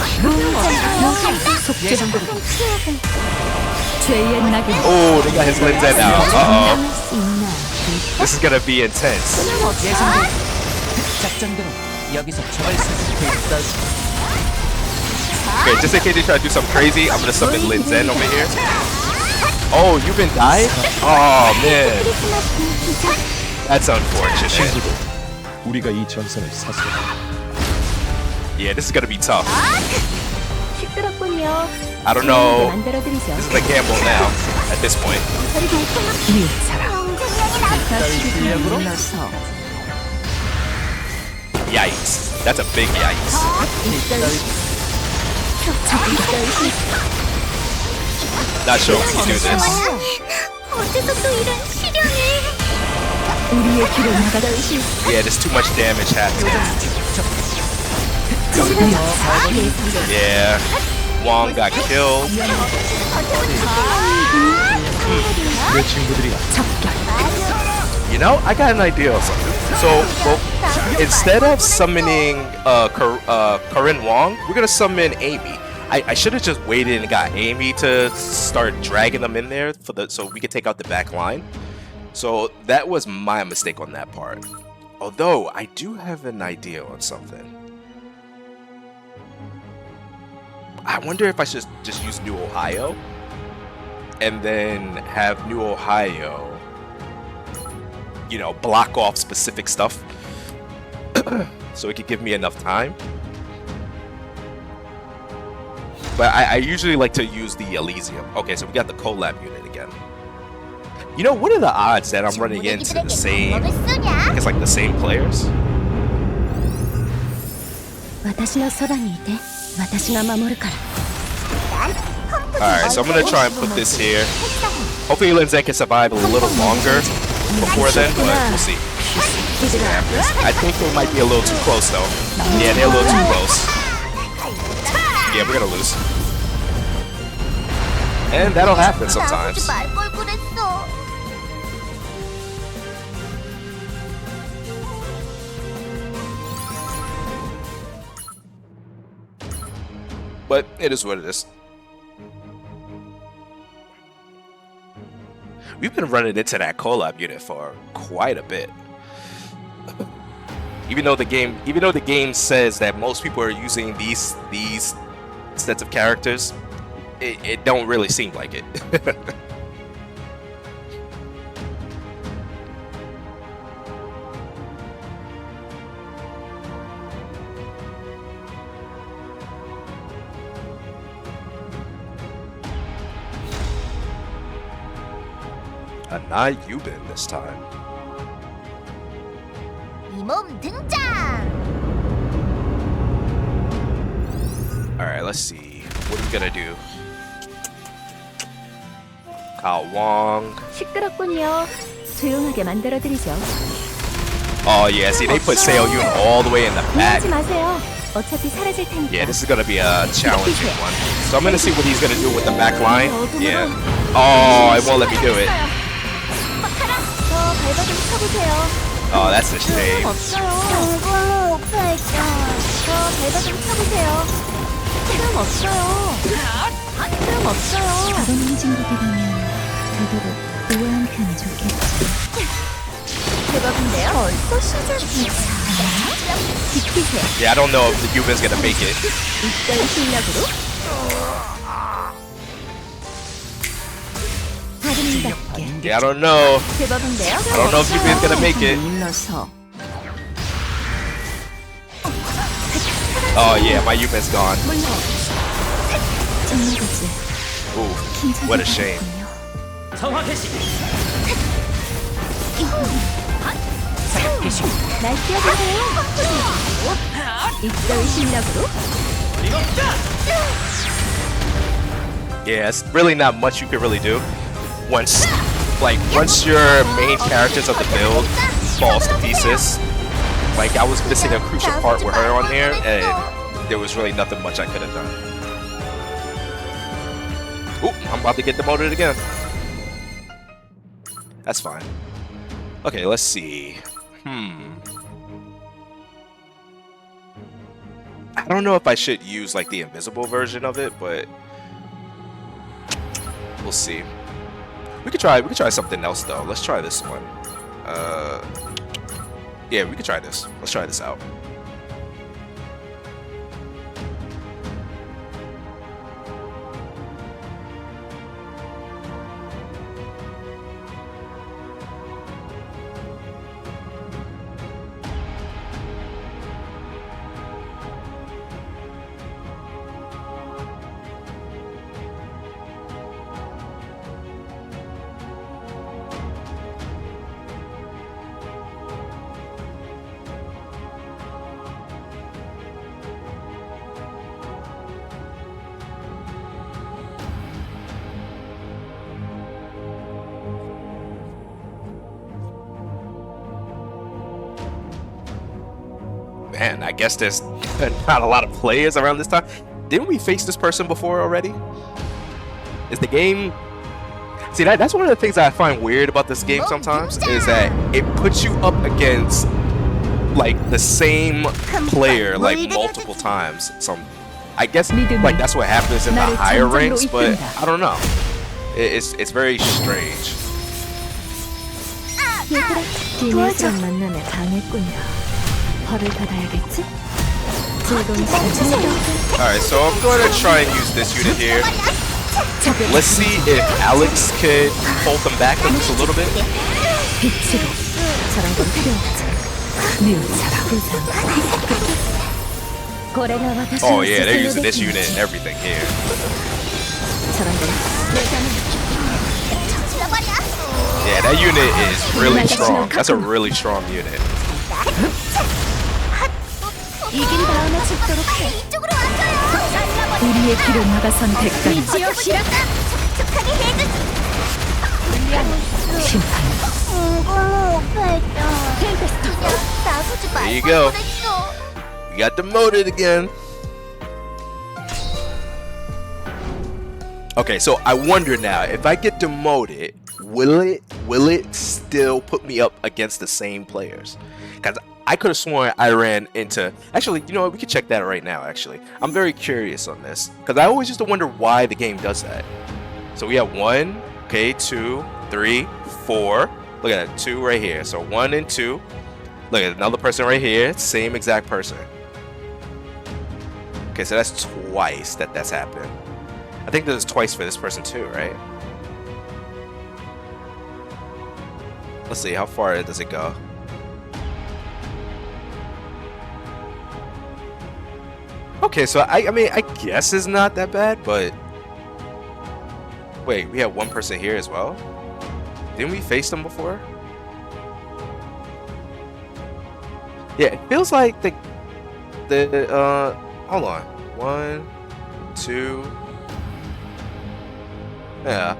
Oh, they got his Lin Zen out. Uh-oh. This is gonna be intense. Okay, just in case they try to do something crazy, I'm gonna summon Lin Zen over here. Oh, you've been died? Oh man. That's unfortunate. Yeah, this is gonna be tough. I don't know. This is a gamble now, at this point. Yikes. That's a big yikes. Not sure if we can do this. Yeah, there's too much damage happening. Yeah, Wong got killed. You know, I got an idea of something. So, well, instead of summoning Corinne Wong, we're gonna summon Amy. I should have just waited and got Amy to start dragging them in there so we could take out the back line. So that was my mistake on that part. Although I do have an idea on something. I wonder if I should just use New Ohio and then have New Ohio, you know, block off specific stuff so it could give me enough time. But I usually like to use the Elysium. Okay, so we got the collab unit again. You know, what are the odds that I'm running into the same, I guess like the same players? Alright, so I'm gonna try and put this here. Hopefully Lin Zen can survive a little longer before then, but we'll see. I think they might be a little too close though. Yeah, they're a little too close. Yeah, we're gonna lose. And that'll happen sometimes. But it is what it is. We've been running into that collab unit for quite a bit. Even though the game says that most people are using these sets of characters, it don't really seem like it. Not Yuben this time. 이몸 등장. Alright, let's see. What are we gonna do? Kao Wong. 시끄럽군요. 조용하게 만들어드리죠. Oh yeah, see they put Seo Yoon all the way in the back. 하지 마세요. 어차피 사라질 테니까. Yeah, this is gonna be a challenging one. So I'm gonna see what he's gonna do with the back line. Yeah. Oh, it won't let me do it. 저 발바 좀 쳐보세요. Oh, that's a shame. 없어요. 저 발바 좀 쳐보세요. 필요 없어요. 필요 없어요. 다른 행진국이라면 되도록 우아한 편이 좋겠지. 제법인데요. 벌써 시작이야. 비키세요. Yeah, I don't know if the Yuben's gonna make it. 이따위 실력으로. 다름답게. Yeah, I don't know. 제법인데요. I don't know if Yuben's gonna make it. 눌러서. Oh yeah, my Yuben's gone. 정말 거지. Ooh, what a shame. 성화 개시. 날 뛰어보세요. 이따위 실력으로. Yeah, it's really not much you can really do. Once your main characters of the build falls to pieces, like I was missing a crucial part with her on here, and there was really nothing much I could have done. Oop, I'm about to get demoted again. That's fine. Okay, let's see. I don't know if I should use like the invisible version of it, but we'll see. We could try something else though. Let's try this one. Yeah, we could try this. Let's try this out. Man, I guess there's not a lot of players around this time. Didn't we face this person before already? Is the game... See, that's one of the things I find weird about this game sometimes, is that it puts you up against like the same player like multiple times. I guess like that's what happens in the higher ranks, but I don't know. It's very strange. 비밀스런 만남에 당했군요. 벌을 받아야겠지? 즐거운 시간. Alright, so I'm going to try and use this unit here. Let's see if Alex could hold them back just a little bit. 빛으로 저런 건 필요 없지. 미우처럼 부상. Oh yeah, they're using this unit and everything here. 저런 건 Yeah, that unit is really strong. That's a really strong unit. 이긴 다음에 죽도록 해. 이쪽으로 왔어요. 우리의 길을 막아선 대가는 지역 실현. 촉촉하게 해주지. 심판. 나서지 There you go. We got demoted again. Okay, so I wonder now, if I get demoted, will it still put me up against the same players? Because I could have sworn I ran into... Actually, you know what? We could check that right now, actually. I'm very curious on this. Because I always used to wonder why the game does that. So we have 1, okay, 2, 3, 4. Look at that, 2 right here. So 1 and 2. Look at another person right here. Same exact person. Okay, so that's twice that's happened. I think there's twice for this person too, right? Let's see, how far does it go? Okay, so I mean, I guess it's not that bad, but wait, we have one person here as well? Didn't we face them before? Yeah, it feels like the hold on. 1, 2. Yeah.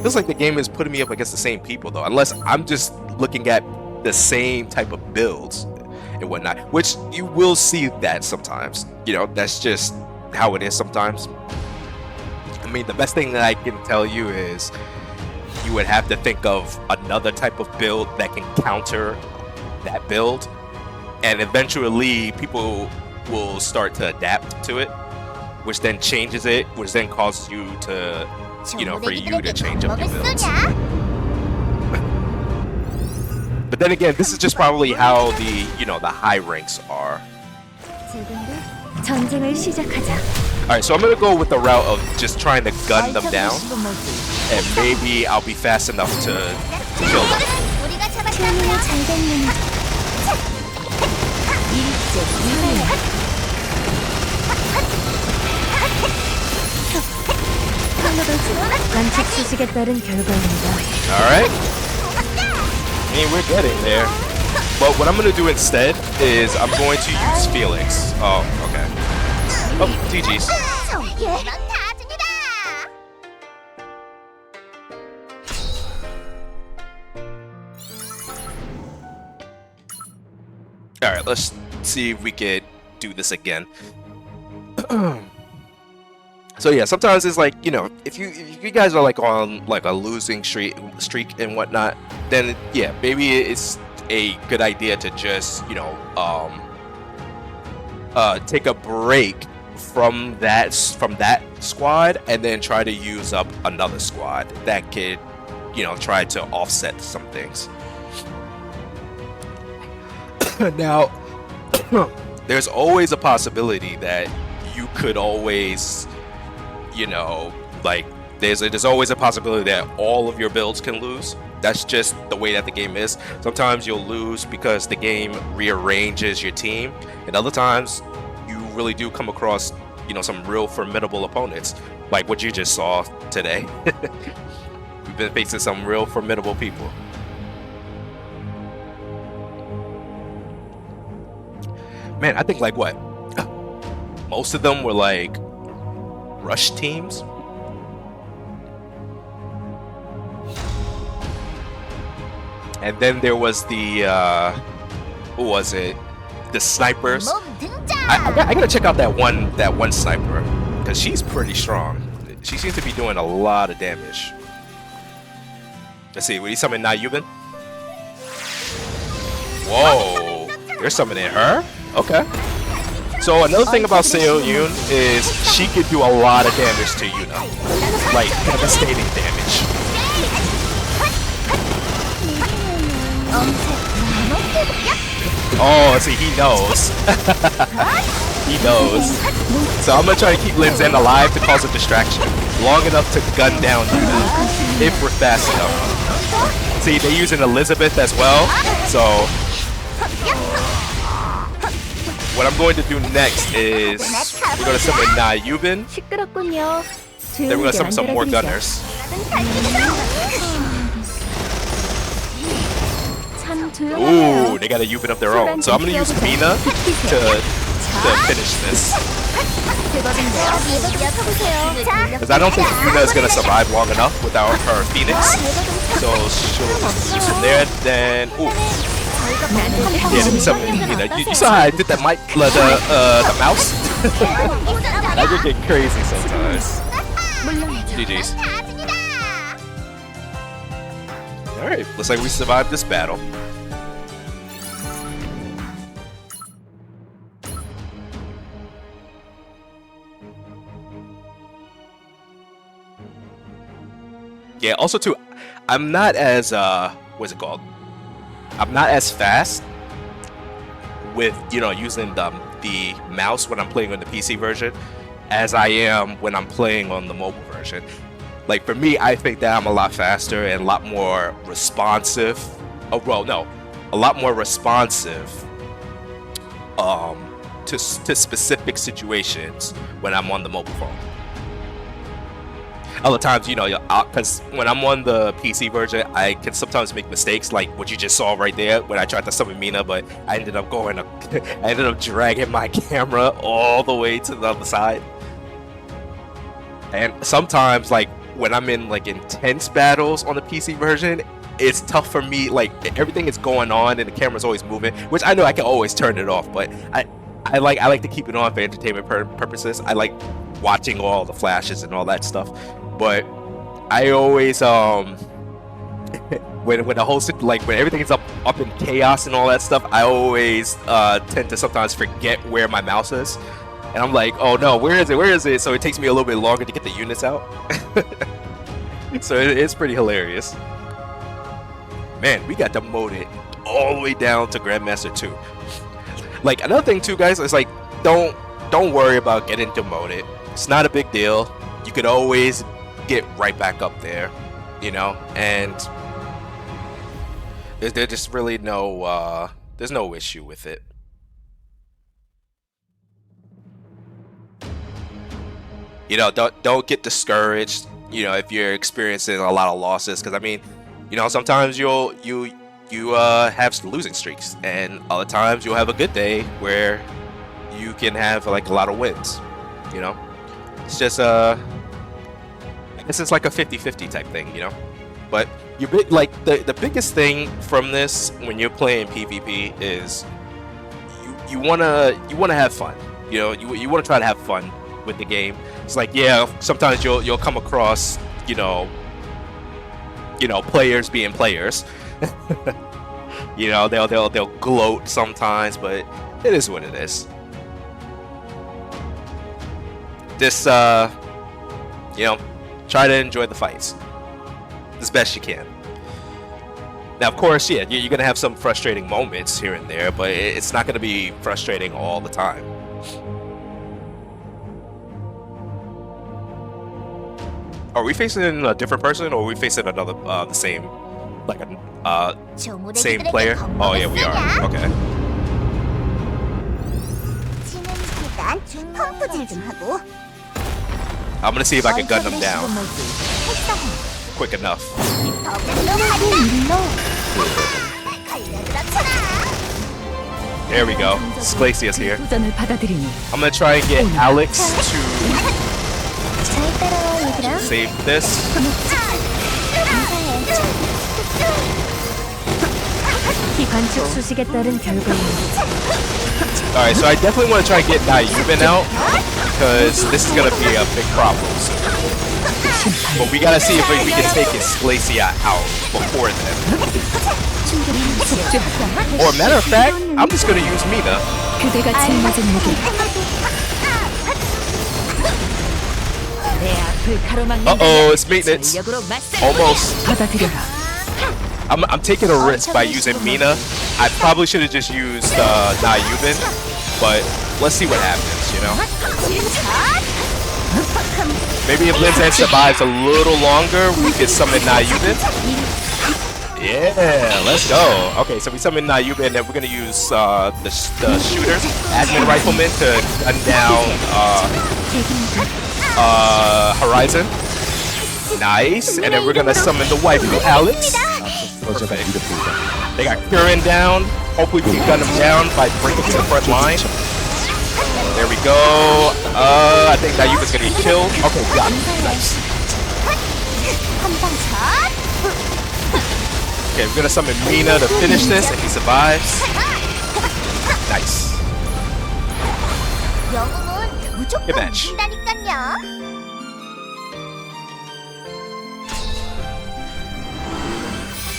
Feels like the game is putting me up against the same people though, unless I'm just looking at the same type of builds and whatnot, which you will see that sometimes. You know, that's just how it is sometimes. I mean, the best thing that I can tell you is you would have to think of another type of build that can counter that build, and eventually people will start to adapt to it, which then changes it, which then causes you to, you know, for you to change up your builds. But then again, this is just probably how the, you know, the high ranks are. 전쟁을 시작하자. Alright, so I'm gonna go with the route of just trying to gun them down, and maybe I'll be fast enough to kill them. 우리가 주문을 잡았다고요. 잘 받는 일제 관측 수식에 따른 결과입니다. Alright. I mean, we're getting there. But what I'm gonna do instead is I'm going to use Felix. Oh, okay. Oh, GG's. 이런 다 줍니다. Alright, let's see if we could do this again. So yeah, sometimes it's like, you know, if you guys are like on like a losing streak and whatnot, then yeah, maybe it's a good idea to just, you know, take a break from that squad and then try to use up another squad that could, you know, try to offset some things. Now, there's always a possibility that you could always, you know, like there's always a possibility that all of your builds can lose. That's just the way that the game is. Sometimes you'll lose because the game rearranges your team, and other times you really do come across, you know, some real formidable opponents, like what you just saw today. We've been facing some real formidable people. Man, I think like what? Most of them were like rush teams. And then there was the who was it? The snipers. 몸 등장. I gotta check out that one sniper, because she's pretty strong. She seems to be doing a lot of damage. Let's see, will you summon Nayuben? Whoa, you're summoning her? Okay. So another thing about Seo Yoon is she could do a lot of damage to Yuna. Like devastating damage. Oh, see, he knows. He knows. So I'm gonna try to keep Lin Zen alive to cause a distraction long enough to gun down Yuna if we're fast enough. See, they're using Elizabeth as well, so what I'm going to do next is we're going to summon Nayuben, 시끄럽군요. then we're going to summon some more gunners. 참 조용하네요. Ooh, they got a Yuben of their own. So I'm going to use Mina to finish this. Because I don't think Yuna is going to survive long enough without her Phoenix. So she'll use it there, then... Ooh. Yeah, let me summon Mina. You saw how I did that the mouse? That could get crazy sometimes. GG's. Alright, looks like we survived this battle. Yeah, also too, I'm not as what's it called? I'm not as fast with, you know, using the mouse when I'm playing on the PC version as I am when I'm playing on the mobile version. Like for me, I think that I'm a lot faster and a lot more responsive. Oh well, no, a lot more responsive to specific situations when I'm on the mobile phone. Other times, you know, because when I'm on the PC version, I can sometimes make mistakes, like what you just saw right there when I tried to summon Mina, but I ended up I ended up dragging my camera all the way to the other side. And sometimes, like when I'm in like intense battles on the PC version, it's tough for me. Like everything is going on and the camera's always moving, which I know I can always turn it off, but I like to keep it on for entertainment purposes. I like watching all the flashes and all that stuff. But I always when the whole like when everything is up in chaos and all that stuff, I always tend to sometimes forget where my mouse is, and I'm like, oh no, where is it? So it takes me a little bit longer to get the units out. So it's pretty hilarious. Man, we got demoted all the way down to Grandmaster 2. Like another thing too, guys, is like don't worry about getting demoted. It's not a big deal. You could always get right back up there, you know, and there's just really no there's no issue with it. You know, don't get discouraged, you know, if you're experiencing a lot of losses, because I mean, you know, sometimes you have losing streaks, and other times you'll have a good day where you can have like a lot of wins, you know. It's just I guess it's like a 50-50 type thing, you know. But like the biggest thing from this when you're playing PvP is you wanna have fun. You know, you wanna try to have fun with the game. It's like, yeah, sometimes you'll come across, you know, players being players. You know, they'll gloat sometimes, but it is what it is. This you know, try to enjoy the fights as best you can. Now, of course, yeah, you're gonna have some frustrating moments here and there, but it's not gonna be frustrating all the time. Are we facing a different person, or are we facing another the same, like a same player? Oh yeah, we are. Okay. I'm gonna see if I can gun them down quick enough. There we go. Sclacia's here. I'm gonna try and get Alex to save this. Alright, so I definitely want to try and get Nayuben out, because this is gonna be a big problem soon. But we gotta see if we can take his Sclacia out before then. Or matter of fact, I'm just gonna use Mina. Uh-oh, it's maintenance. Almost. I'm taking a risk by using Mina. I probably should have just used Nayuben, but let's see what happens, you know? Maybe if Linzan survives a little longer, we can summon Nayuben. Yeah, let's go. Okay, so we summon Nayuben, and then we're gonna use the shooters, admin rifleman, to gun down Horizon. Nice, and then we're gonna summon the waifu Alex. Okay. They got Kurin down. Hopefully we can gun them down by breaking to the front line. There we go. I think Nayuben's gonna get killed. Okay, got it. Nice. Okay, we're gonna summon Mina to finish this, and he survives. Nice. Good match.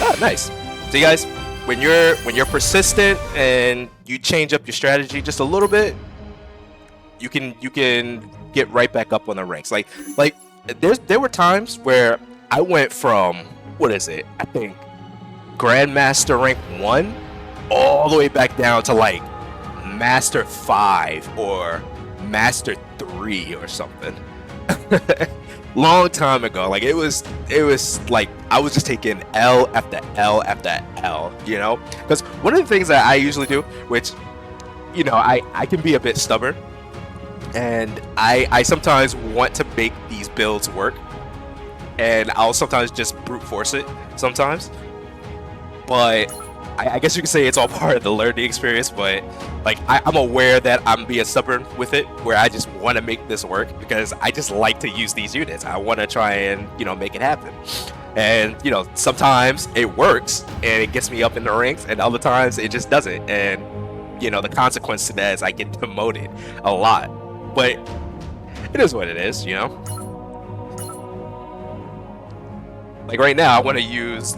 Ah, nice. So you guys, when you're persistent and you change up your strategy just a little bit, you can get right back up on the ranks. Like there were times where I went from, what is it? I think Grandmaster rank 1 all the way back down to like Master 5 or Master 3 or something. Long time ago. Like it was like I was just taking L after L after L, you know? Because one of the things that I usually do, which, you know, I can be a bit stubborn, and I sometimes want to make these builds work, and I'll sometimes just brute force it sometimes. But I guess you could say it's all part of the learning experience, but like I'm aware that I'm being stubborn with it, where I just want to make this work because I just like to use these units. I want to try and, you know, make it happen. And, you know, sometimes it works and it gets me up in the ranks, and other times it just doesn't. And, you know, the consequence to that is I get demoted a lot. But it is what it is, you know? Like right now, I want to use...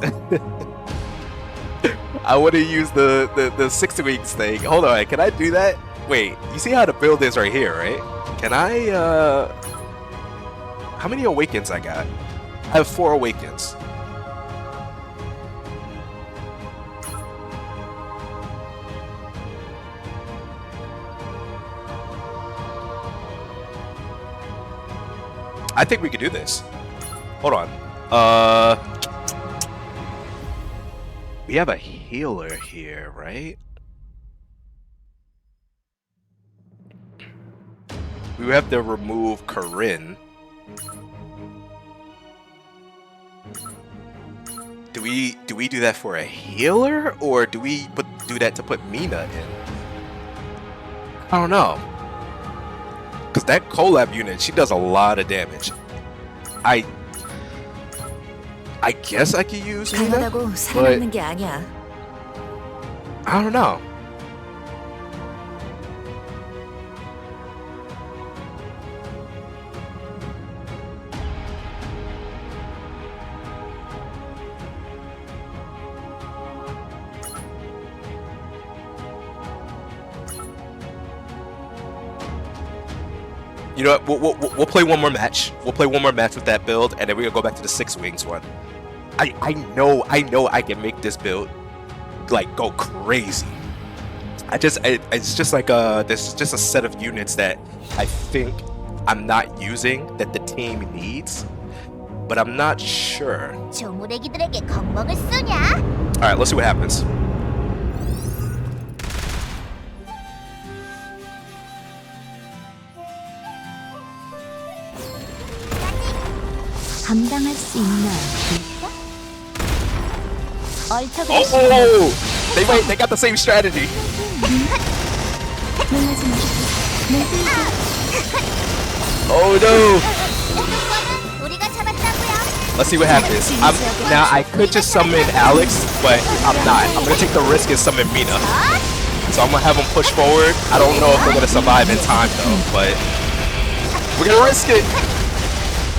I want to use the 6 weeks thing. Hold on, can I do that? Wait, you see how the build is right here, right? Can I, how many awakens I got? I have 4 awakens. I think we could do this. Hold on. We have a healer here, right? We have to remove Corinne. Do we do that for a healer, or do we do that to put Mina in? I don't know. Cause that collab unit, she does a lot of damage. I guess I could use Mina, but I don't know. You know what? We'll play one more match. We'll play one more match with that build, and then we're gonna go back to the 6 wings one. I know I can make this build like go crazy. It's just like there's just a set of units that I think I'm not using that the team needs, but I'm not sure. 조무래기들에게 겁먹을 쓰냐? All right, let's see what happens. 감당할 수 있나? Oh, they got the same strategy. Oh no! 우리가 잡았다고요. Let's see what happens. Now I could just summon Alex, but I'm not. I'm gonna take the risk and summon Mina. So I'm gonna have them push forward. I don't know if they're gonna survive in time though, but we're gonna risk it.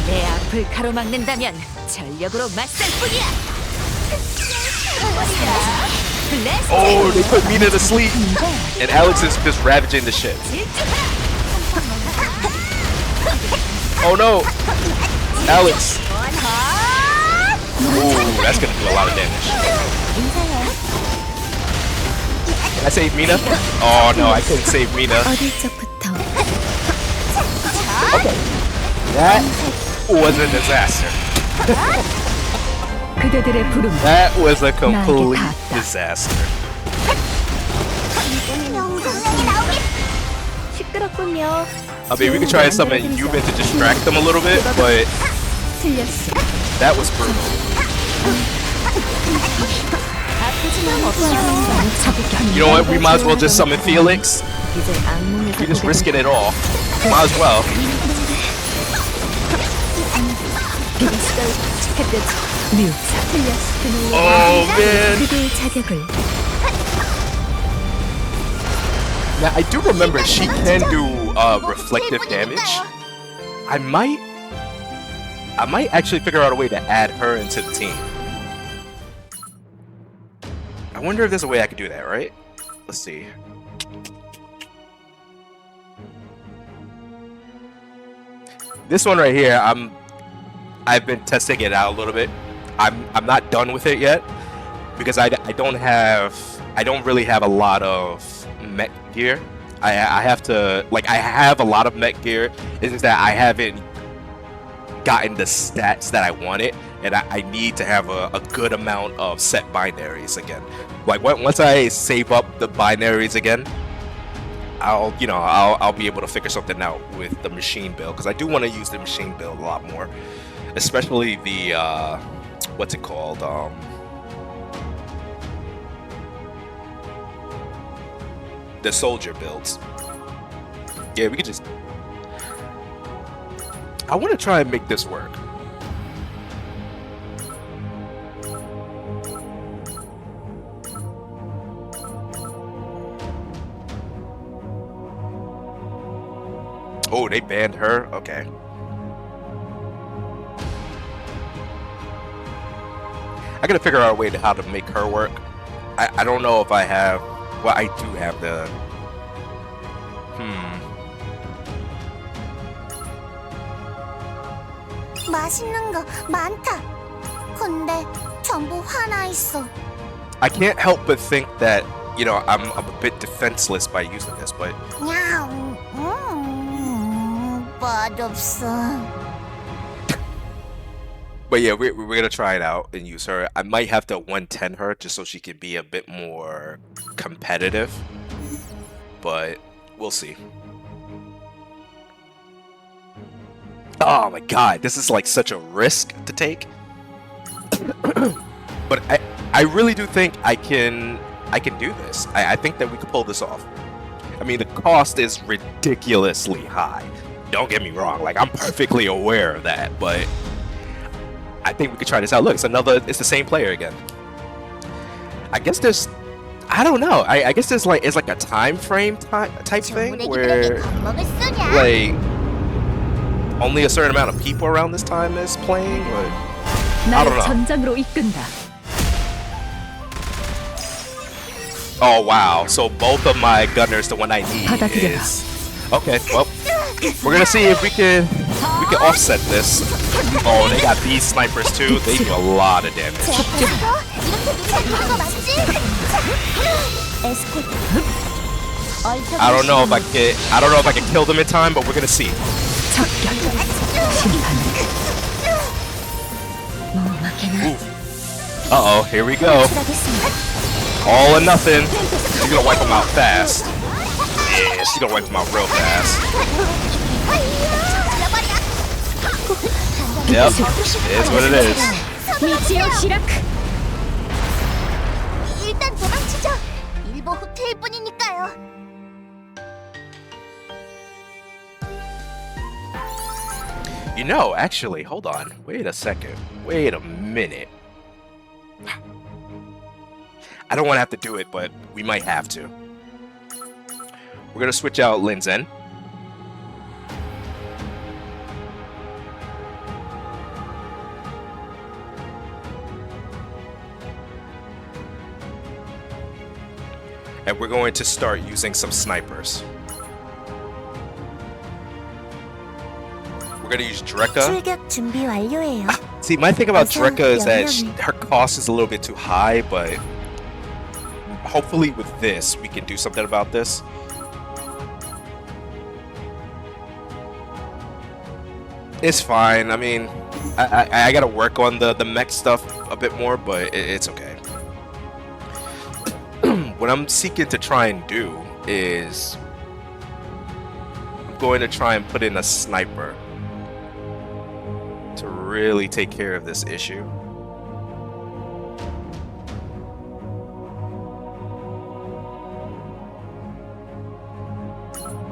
내 앞을 가로막는다면 전력으로 맞설 뿐이야. Oh, they put Mina to sleep, and Alex is just ravaging the ship. Oh no, Alex. Ooh, that's gonna do a lot of damage. Can I save Mina? Oh no, I couldn't save Mina. Okay, that was a disaster. That was a complete disaster. 시끄럽군요. I mean, we could try to summon Yuben to distract them a little bit, but that was brutal. You know what? We might as well just summon Felix. We're just risking it all. Might as well. Oh man! Now I do remember she can do reflective damage. I might actually figure out a way to add her into the team. I wonder if there's a way I could do that, right? Let's see. This one right here, I've been testing it out a little bit. I'm not done with it yet because I don't really have a lot of mech gear. I have to, like, I have a lot of mech gear. It's just that I haven't gotten the stats that I wanted, and I need to have a good amount of set binaries again. Like once I save up the binaries again, I'll be able to figure something out with the machine build, because I do want to use the machine build a lot more, especially the what's it called, the soldier builds. Yeah, we could just, I want to try and make this work. Oh, they banned her? Okay. I gotta figure out a way to how to make her work. I don't know if I have, well, I do have the, 맛있는 거 많다. 근데 전부 화나 있어. I can't help but think that, you know, I'm a bit defenseless by using this, but 야옹, 맛없어. but yeah, we're gonna try it out and use her. I might have to 110 her just so she can be a bit more competitive, but we'll see. Oh my god, this is like such a risk to take. But I really do think I can do this. I think that we could pull this off. I mean, the cost is ridiculously high. Don't get me wrong, like, I'm perfectly aware of that, but I think we could try this out. Look, it's the same player again. I guess there's, I don't know. I guess there's like, it's like a time frame type thing where like only a certain amount of people around this time is playing, but I don't know. 전장으로 이끈다. Oh wow, so both of my gunners, the one I need is... Okay, well, we're gonna see if we can offset this. Oh, they got these snipers too. They do a lot of damage. I don't know if I can kill them in time, but we're gonna see. Uh-oh, here we go. All or nothing. She's gonna wipe them out fast. Yeah, she's gonna wipe them out real fast. Yep, it is what it is. 일단 도망치죠. 일보 후퇴일 뿐이니까요. You know, actually, hold on. Wait a second. Wait a minute. I don't want to have to do it, but we might have to. We're gonna switch out Lin Zen. And we're going to start using some snipers. We're gonna use Drekka. 출격 준비 완료예요. See, my thing about Drekka is that her cost is a little bit too high, but hopefully with this, we can do something about this. It's fine. I mean, I gotta work on the mech stuff a bit more, but it's okay. What I'm seeking to try and do is I'm going to try and put in a sniper to really take care of this issue.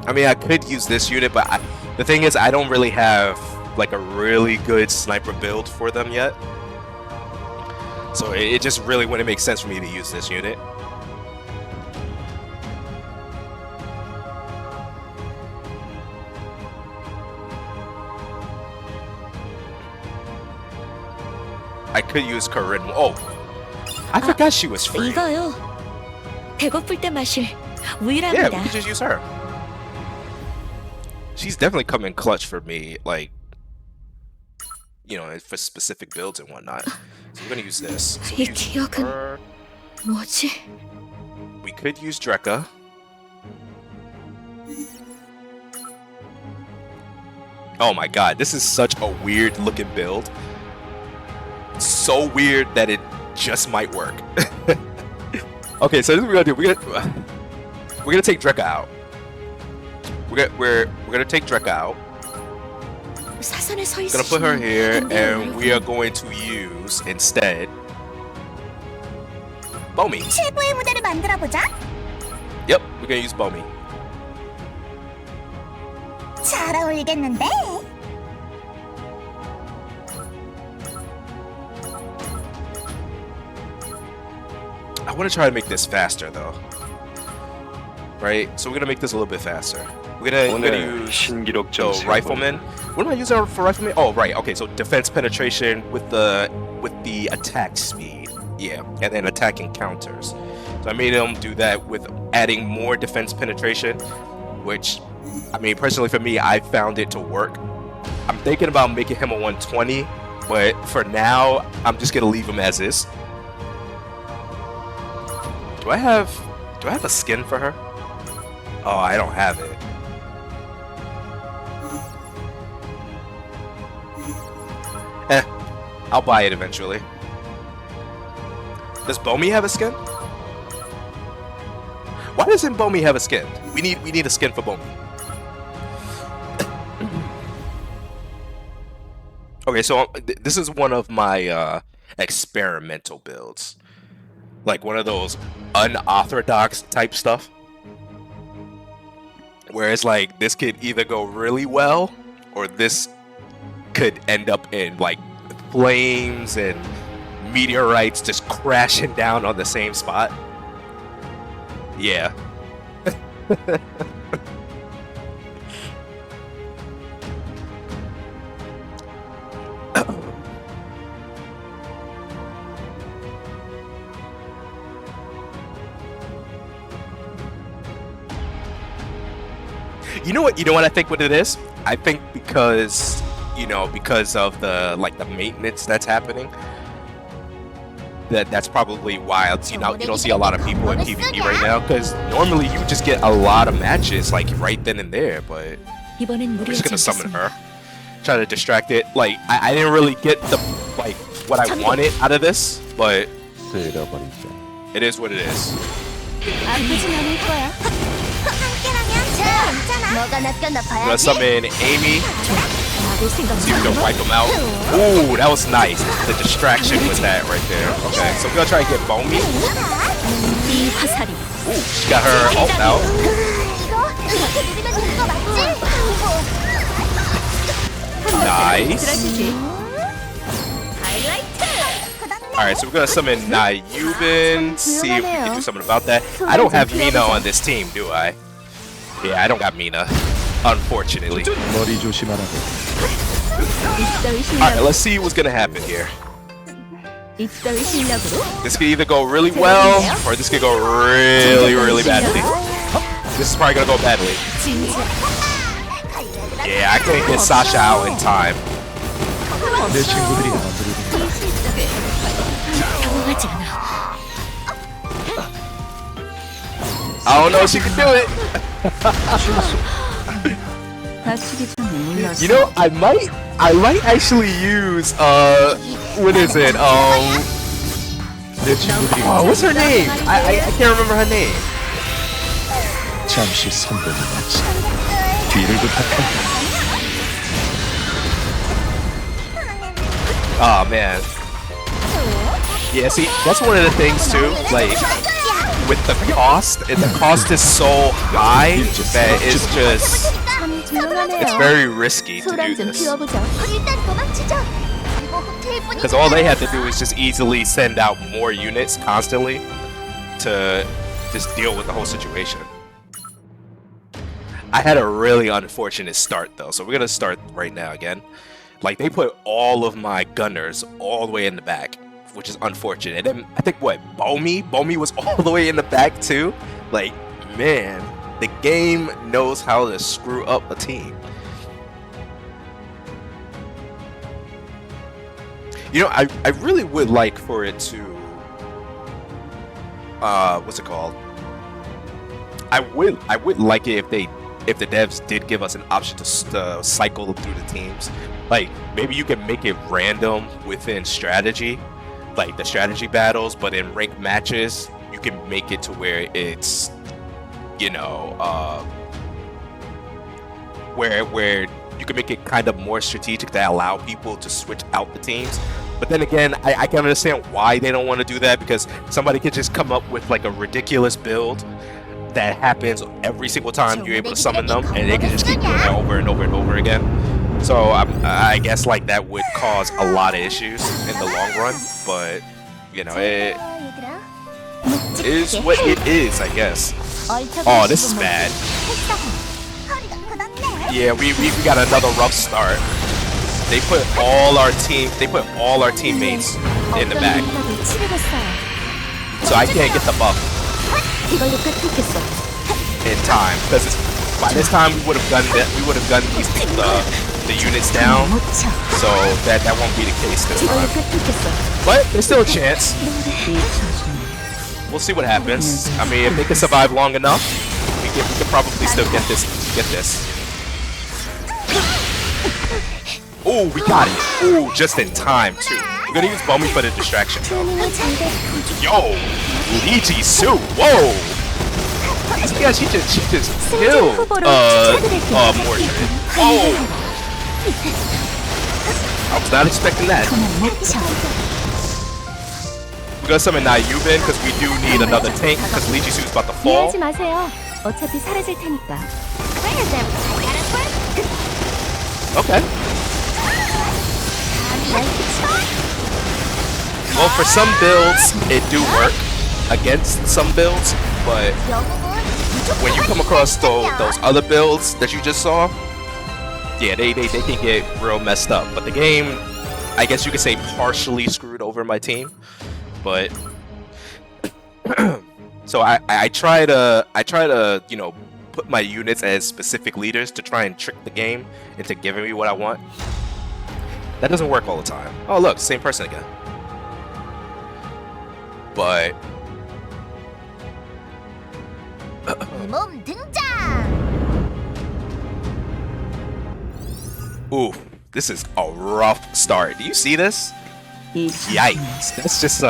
I mean, I could use this unit, but the thing is, I don't really have like a really good sniper build for them yet. So it just really wouldn't make sense for me to use this unit. I could use Corinne. Oh, I forgot she was free. 이거요. 배고플 때 마실 Yeah, we 우유랍니다. could just use her. She's definitely come in clutch for me, like, you know, for specific builds and whatnot. So we're gonna use this. So 이 use 기억은 her. 뭐지? We could use Drekka. Oh my god, this is such a weird looking build. So weird that it just might work. Okay, so this is what we're gonna do. We're gonna take Drekka out. We're gonna take Drekka out. 사선에 서 Gonna put her here, 있으시면 and we are going to use instead Bomi. 최고의 무대를 만들어 보자. Yep, we're gonna use Bomi. 잘 어울리겠는데? I want to try to make this faster though. Right? So we're gonna make this a little bit faster. We're gonna 오늘 use 신기록 좀 the rifleman. What am I using for rifleman? Oh right, okay, so defense penetration with the attack speed. Yeah, and then attacking counters. So I made him do that with adding more defense penetration, which I mean personally for me I found it to work. I'm thinking about making him a 120, but for now I'm just gonna leave him as is. Do I have a skin for her? Oh, I don't have it. I'll buy it eventually. Does Bomi have a skin? Why doesn't Bomi have a skin? We need a skin for Bomi. Okay, so this is one of my experimental builds. Like one of those unorthodox type stuff. Where it's like this could either go really well or this could end up in like flames and meteorites just crashing down on the same spot. Yeah. You know what I think what it is? I think because of the maintenance that's happening. That's probably why you don't see a lot of people in PvP right now, because normally you just get a lot of matches like right then and there, but 이번엔 we're just gonna 무리하지 summon 않겠습니다. her. Try to distract it. Like I didn't really get the what I wanted out of this, but it is what it is. 아프진 않을 거야. 함께라면 괜찮아. 너가 낚였나 I'm gonna 봐야지. summon Amy. 막을 생각 See if we can wipe them out. Ooh, that was nice. The distraction with that right there. Okay, so we're gonna try to get Bomi. 이 화살이 Ooh, she got her ult out. 이거 이렇게 누르면 되는 거 맞지? Nice. 들어주지. Alright, so we're gonna summon Nayubin. See if we can do something about that. I don't have Mina on this team, do I? Yeah, I don't got Mina. Unfortunately. 입더위 Alright, 실력. let's see what's gonna happen here. 입더위 실력으로 This could either go really well, or this could go really, really badly. This is probably gonna go badly. 진짜 Yeah, I couldn't get Sasha out in time. 이 실력을 당황하지 않아. I don't know if she can do it. 다치기 전에 물러서. You know, I might actually use what is it? What's her name? I can't remember her name. 잠시 선동이 나지. 뒤를 부탁한다. Oh man. Yeah, see, that's one of the things too. Like with the cost, and the cost is so high that it's just 참 조용하네요. it's very risky to 소란 do 좀 this. 피워보자. 일단 도망치자. 이거 호텔 분위기. Because all they have to do is just easily send out more units constantly to just deal with the whole situation. I had a really unfortunate start though, so we're gonna start right now again. Like they put all of my gunners all the way in the back, which is unfortunate. And then I think Bomi was all the way in the back too. Like, man, the game knows how to screw up a team. You know, I really would like for it to what's it called? I would like it if they if the devs did give us an option to cycle through the teams, like maybe you can make it random within strategy, like the strategy battles, but in ranked matches you can make it to where it's, you know, where you can make it kind of more strategic to allow people to switch out the teams. But then again, I can understand why they don't want to do that, because somebody could just come up with like a ridiculous build that happens every single time you're able to summon them, and they can just keep doing it over and over and over again. So I guess like that would cause a lot of issues in the long run, but you know, it is what it is, I guess. Oh, this is bad. Yeah, we got another rough start. They put all our teammates in the back, so I can't get the buff in time, because by this time we would have gunned the units down, so that won't be the case this time. But there's still a chance. We'll see what happens. I mean, if they can survive long enough, we can probably still get this. Oh, we got it. Oh, just in time too. We're gonna use Bomi for the distraction though. Yo, Leeji Su. Whoa. Yeah, she just killed Mordred. Oh. I was not expecting that. We're gonna summon Nayubin because we do need another tank, because Leeji Su's about to fall. 이해하지 마세요. 어차피 사라질 테니까. Okay. Well, for some builds, it do work against some builds, but when you come across those other builds that you just saw, yeah, they can get real messed up. But the game, I guess you could say, partially screwed over my team. But so I try to you know, put my units as specific leaders to try and trick the game into giving me what I want. That doesn't work all the time. Oh look, same person again. But ooh, this is a rough start. Do you see this? Yikes! That's just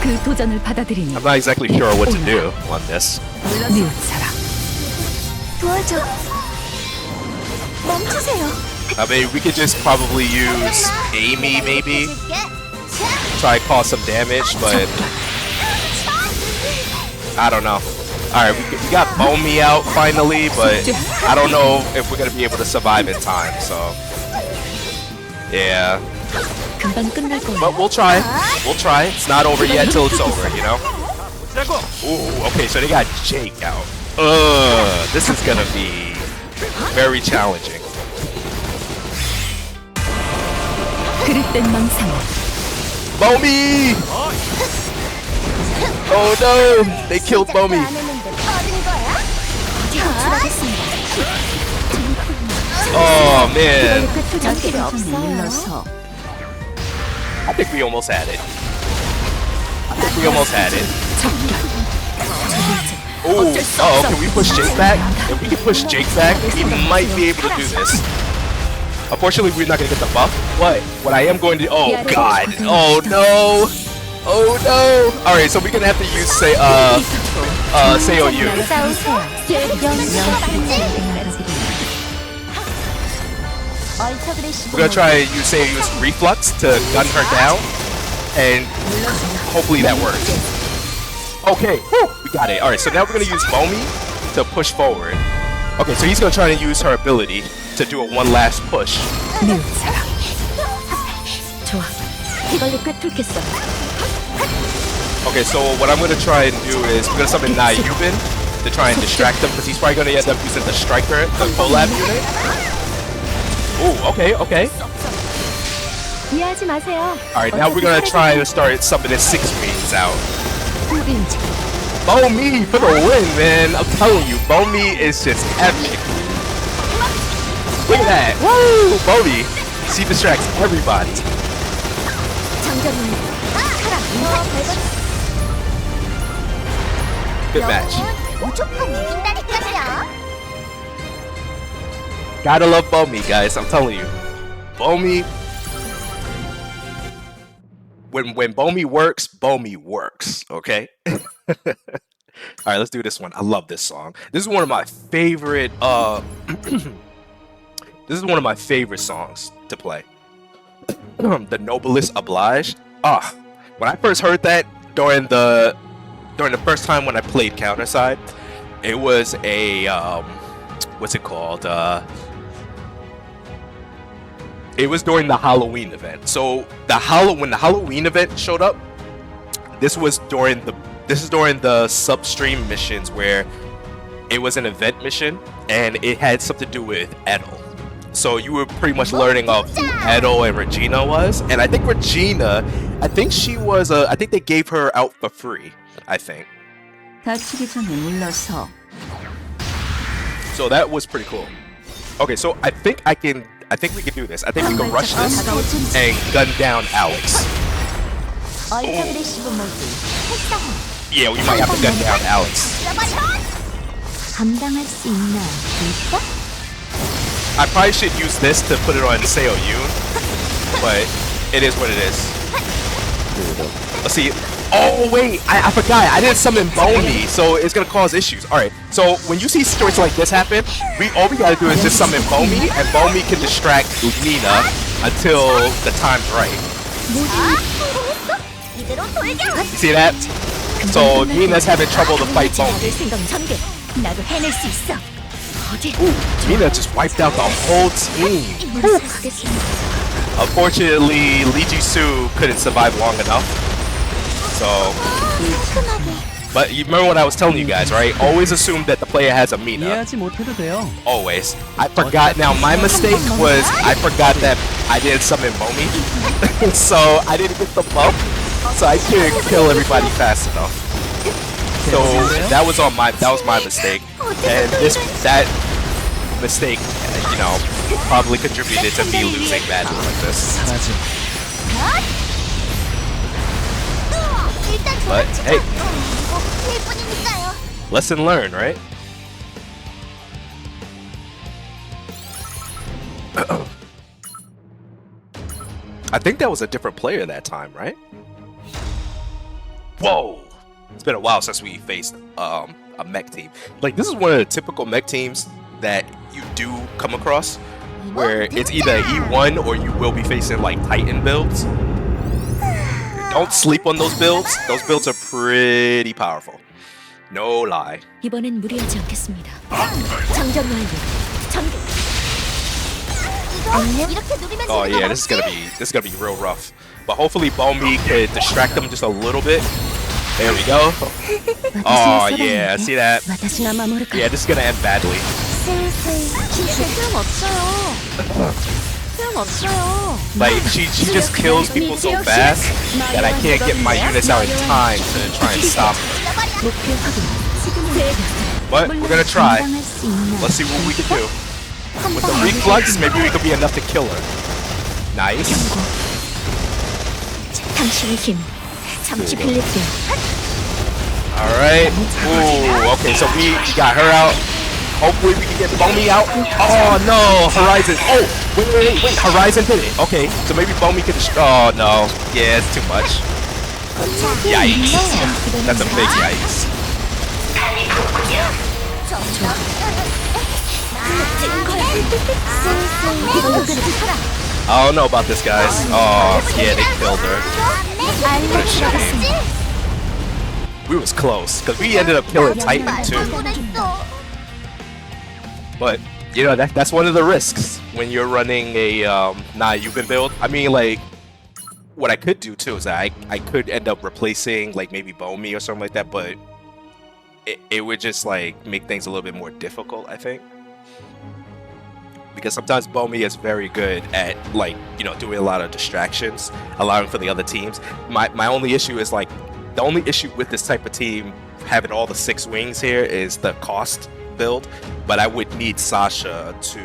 그 도전을 받아들이니 I'm not exactly sure what to do on this. 뉘우쳐라. 도와줘. 멈추세요. I mean, we could just probably use Amy, maybe. Try to cause some damage, but I don't know. Alright, we got Bomi out finally, but I don't know if we're gonna be able to survive in time, so yeah. 금방 끝날 거야. But we'll try. We'll try. It's not over yet till it's over, you know? Ooh, okay, so they got Jake out. This is gonna be very challenging. 그릇된 망상. Bomi! Oh no! They killed Bomi. Oh man. I think we almost had it. Oh, can we push Jake back? If we can push Jake back, we might be able to do this. Unfortunately, we're not gonna get the buff. What I am going to, oh god, oh no, oh no. Alright, so we're gonna have to use, Seiyu. We're gonna try to use Seiyu's reflux to gun her down, and hopefully that works. Okay, whew, we got it. Alright, so now we're gonna use Bomi to push forward. Okay, so he's gonna try to use her ability to do a one last push. 좋아. 이걸로 꿰뚫겠어. Okay, so what I'm gonna try and do is we're gonna summon Nayubin to try and distract him, because he's probably gonna end up using the striker, the collab unit. Ooh, okay. 이해하지 마세요. Alright, now we're gonna try to start summoning 6 Greens out. Bomi for the win, man. I'm telling you, Bomi is just epic. Look at that. Woo! Bomi. She distracts everybody. good match. 무조건 이긴다니까요. Gotta love Bomi, guys. I'm telling you, Bomi. When Bomi works. Okay. All right, let's do this one. I love this song. This is one of my favorite. This is one of my favorite songs to play. The Noblest Oblige. When I first heard that during the first time when I played CounterSide, it was a what's it called? It was during the Halloween event. So when the Halloween event showed up, this is during the substream missions where it was an event mission and it had something to do with Edel. So you were pretty much learning of who Edel and Regina was, and I think Regina, I think they gave her out for free. I think. 다치기 전에 물러서. So that was pretty cool. Okay, so I think we can do this. I think we can rush this and gun down Alex. Yeah, we might have to gun down Alex. 감당할 수 있나 볼까? I probably should use this to put it on Seo Yoon, but it is what it is. Let's see. Oh wait, I forgot. I didn't summon Bomi, so it's gonna cause issues. All right. So when you see situations like this happen, all we gotta do is just summon Bomi, and Bomi can distract Nina until the time's right. You see that? So Nina's having trouble to fight Bomi. 나도 해낼 수 있어. Ooh, Nina just wiped out the whole team. Unfortunately, Lee Ji-soo couldn't survive long enough. So, but you remember what I was telling you guys, right? Always assume that the player has a Mina. 이해하지 못해도 돼요. Always. I forgot. Now my mistake was I forgot that I didn't summon Momi, so I didn't get the buff, so I couldn't kill everybody fast enough. So that was my mistake, and that mistake, you know, probably contributed to me losing badly like this. But hey, lesson learned, right? I think that was a different player that time, right? Whoa! It's been a while since we faced a mech team. Like, this is one of the typical mech teams that you do come across, where it's either E1 or you will be facing like Titan builds. Don't sleep on those builds. Those builds are pretty powerful. No lie. 이번엔 무리하지 않겠습니다. 장전 완료. 전개. Oh yeah, this is gonna be real rough. But hopefully Bomi could distract them just a little bit. There we go. Oh yeah, see that? Yeah, this is gonna end badly. Like she just kills people so fast that I can't get my units out in time to try and stop her. But we're gonna try. Let's see what we can do. With the reflux, maybe we could be enough to kill her. Nice. 당신의 힘 잠시 빌릴게요. Alright. Ooh, okay, so we got her out. Hopefully we can get Bomi out. Oh no, Horizon. Oh, wait, Horizon did it. Okay, so maybe Bomi could just. Oh no. Yeah, it's too much. Yikes. That's a big yikes. I don't know about this, guys. Oh, yeah, they killed her. What a shame. We was close, because we ended up killing Titan too. But, you know, that's one of the risks when you're running a Yuban build. I mean, like, what I could do too is that I could end up replacing, like, maybe Bomi or something like that, but it would just, like, make things a little bit more difficult, I think. Because sometimes Bomi is very good at, like, you know, doing a lot of distractions, allowing for the other teams. My only issue is, like, the only issue with this type of team having all the 6 wings here is the cost build, but I would need Sasha to...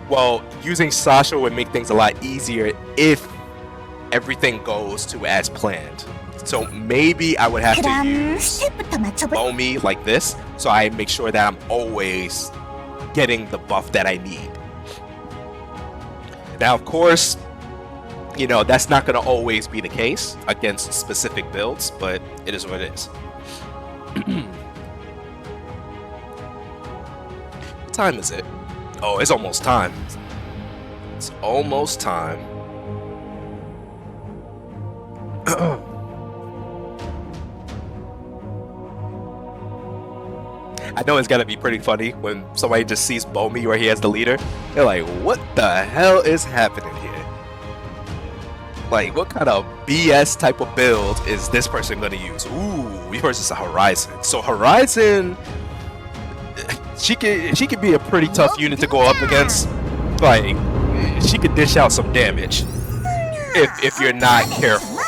Well, using Sasha would make things a lot easier if everything goes to as planned. So maybe I would have to 그럼 use 스텝부터 맞춰볼. Bomi like this, so I make sure that I'm always getting the buff that I need. Now, of course, you know, that's not going to always be the case against specific builds, but it is what it is. What time is it? Oh, it's almost time. It's almost time. I know it's gotta be pretty funny when somebody just sees Bomi where he has the leader. They're like, what the hell is happening here? Like, what kind of BS type of build is this person gonna use? Ooh, versus a Horizon. So Horizon, she could be a pretty tough unit to go up against. Like, she could dish out some damage if you're not careful.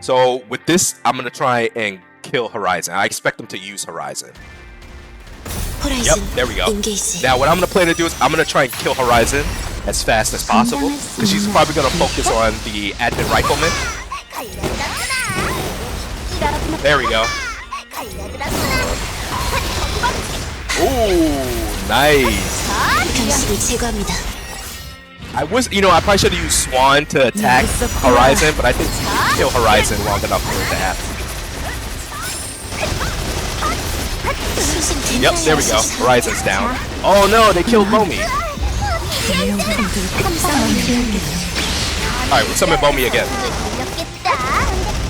So with this, I'm gonna try and kill Horizon. I expect them to use Horizon. Yep, there we go. Now what I'm gonna plan to do is I'm gonna try and kill Horizon as fast as possible, because she's probably gonna focus on the admin rifleman. There we go. Ooh, nice. I probably should have used Swan to attack Horizon, but I think you can kill Horizon long enough for it to happen. Yep, there we go. Horizon's down. Oh no, they killed Bomi. Alright, we'll summon Bomi again.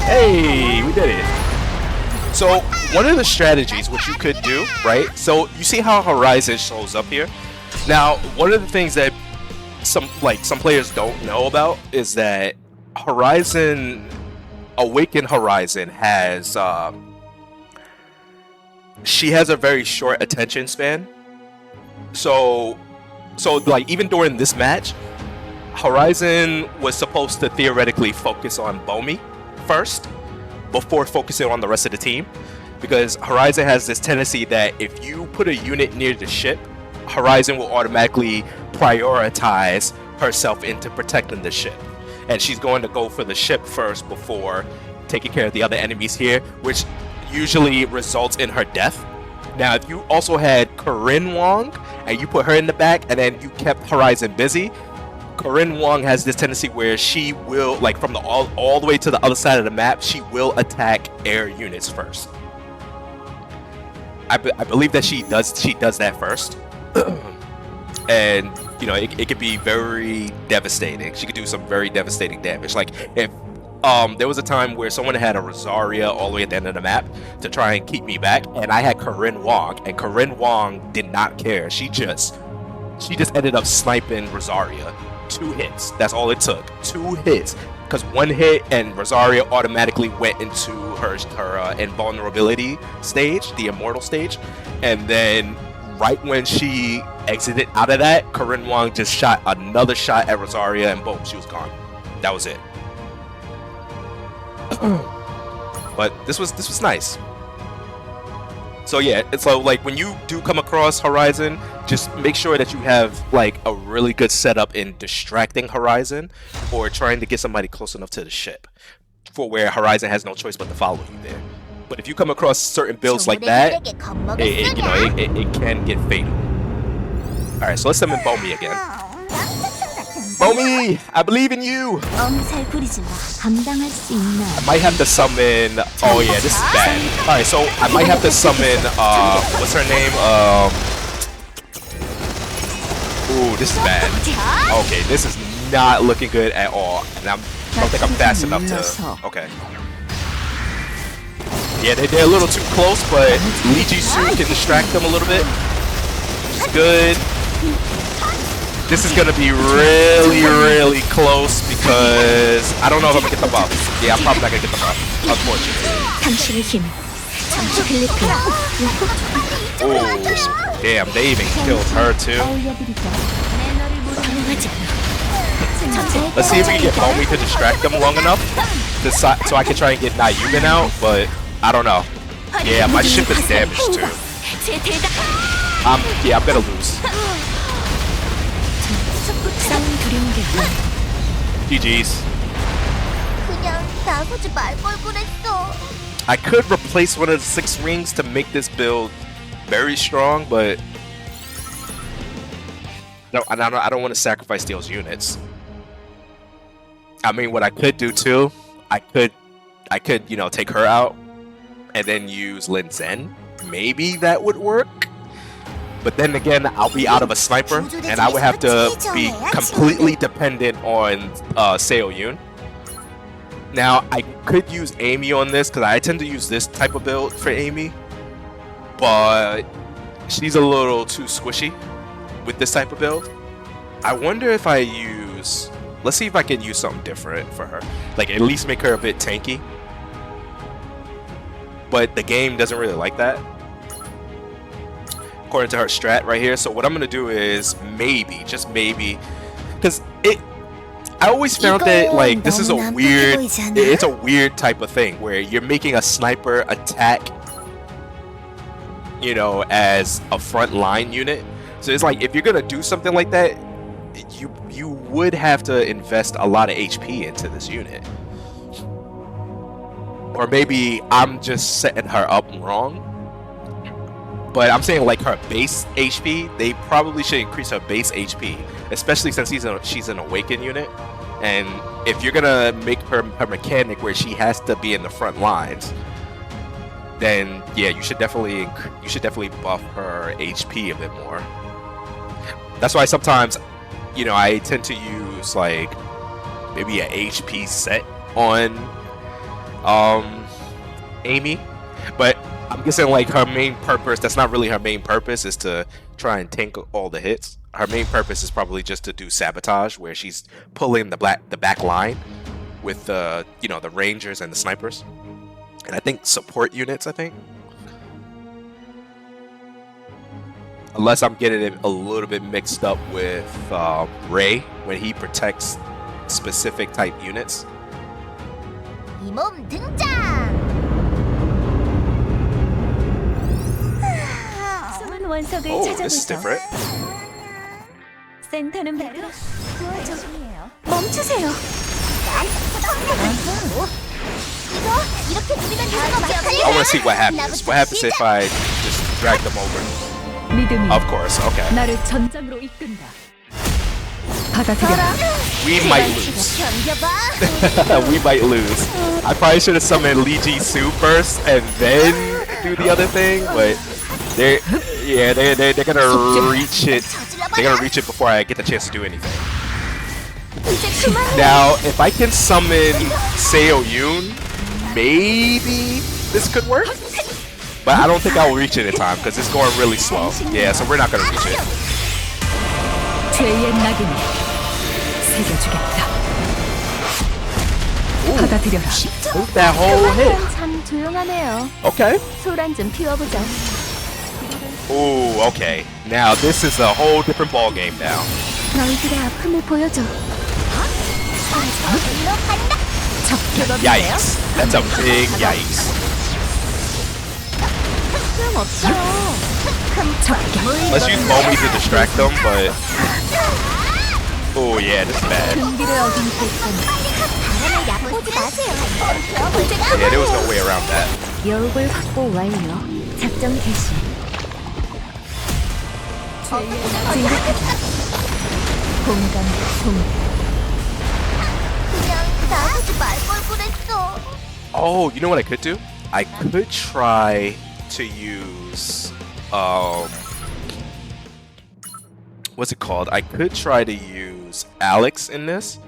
Hey, we did it. So, one of the strategies which you could do, right? So, you see how Horizon shows up here? Now, one of the things that some players don't know about is that Horizon, Awakened Horizon has she has a very short attention span. So like even during this match, Horizon was supposed to theoretically focus on Bomi first before focusing on the rest of the team, because Horizon has this tendency that if you put a unit near the ship, Horizon will automatically prioritize herself into protecting the ship, and she's going to go for the ship first before taking care of the other enemies here, which usually results in her death. Now, if you also had Corinne Wong and you put her in the back and then you kept Horizon busy, Corinne Wong has this tendency where she will, like from the all the way to the other side of the map, she will attack air units first. I believe that she does that first. And you know, it could be very devastating. She could do some very devastating damage. Like if there was a time where someone had a Rosaria all the way at the end of the map to try and keep me back, and I had Corinne Wong, and Corinne Wong did not care. She just ended up sniping Rosaria. 2 hits. That's all it took. 2 hits. Because 1 hit and Rosaria automatically went into her invulnerability stage, the immortal stage, and then right when she exited out of that, Corinne Wong just shot another shot at Rosaria, and boom, she was gone. That was it. But this was nice. So yeah, it's like when you do come across Horizon, just make sure that you have like a really good setup in distracting Horizon or trying to get somebody close enough to the ship for where Horizon has no choice but to follow you there. But if you come across certain builds like that, it can get fatal. Alright, so let's summon Bomi again. Bomi! I believe in you! I might have to summon... Oh yeah, this is bad. Alright, so I might have to summon... what's her name? Ooh, this is bad. Okay, this is not looking good at all. And I don't think I'm fast enough to... Okay. Yeah, they're a little too close, but Lee Ji-soo can distract them a little bit. Which is good. This is gonna be really close because I don't know if I'm gonna get the buff. Yeah, I'm probably not gonna get the buff, unfortunately. Oh, damn, they even killed her too. Let's see if we can get Bomi to distract them long enough so I can try and get Nayumin out, but I don't know. Yeah, my ship is damaged too. Yeah, I'm gonna lose. GG's. 나서지 말 걸 그랬어. I could replace one of the 6 rings to make this build very strong, but no, I don't want to sacrifice those units. I mean, what I could do too, I could, you know, take her out and then use Lin Zen. Maybe that would work. But then again, I'll be out of a sniper, and I would have to be completely dependent on Seo Yoon. Now, I could use Amy on this, because I tend to use this type of build for Amy. But she's a little too squishy with this type of build. I wonder if I use... Let's see if I can use something different for her. Like, at least make her a bit tanky. But the game doesn't really like that, according to her strat right here. So what I'm gonna do is maybe, just maybe, because I always found that like this is a weird, it's a weird type of thing where you're making a sniper attack, you know, as a front line unit. So it's like if you're gonna do something like that, you would have to invest a lot of HP into this unit. Or maybe I'm just setting her up wrong. But I'm saying like her base HP, they probably should increase her base HP, especially since she's an awakened unit. And if you're gonna make her mechanic where she has to be in the front lines, then yeah, you should definitely buff her HP a bit more. That's why sometimes, you know, I tend to use like maybe a HP set on Amy, but I'm guessing like her main purpose, that's not really her main purpose, is to try and tank all the hits. Her main purpose is probably just to do sabotage, where she's pulling the back line with the, you know, the rangers and the snipers, and I think support units, I think. Unless I'm getting it a little bit mixed up with Ray when he protects specific type units. 이몸 등장. 숨은 원석을 Oh, this is 찾아보죠. different. 센터는 바로 멈추세요. 이거 이렇게 누르면 되는 거 맞지? I want to see what happens. What happens if I just drag them over? 믿음이 Of course, okay. 나를 전장으로 이끈다. 받아들여라. We might lose. 견뎌봐. We might lose. I probably should have summoned Lee Ji-soo first and then do the other thing, but they're gonna reach it. They're gonna reach it before I get the chance to do anything. 이제 그만해. Now, if I can summon Seo Yoon, maybe this could work. But I don't think I'll reach it in time because it's going really slow. Yeah, so we're not gonna reach it. 죄의 낙인을 새겨주겠다. 받아들여라. Took that whole hit. 참 조용하네요. Okay. 소란 좀 피워보자. Ooh, okay. Now this is a whole different ball game now. 너희들의 아픔을 보여줘. Yikes. That's a big yikes. Let's use Momi to distract them, but... Oh yeah, this is bad. Yeah, there was no way around that. 여울 확보 완료. 작전 개시. 공감 동. 그냥 나가지 말걸 그랬어. Oh, you know what I could do? I could try to use what's it called? I could try to use Alex in this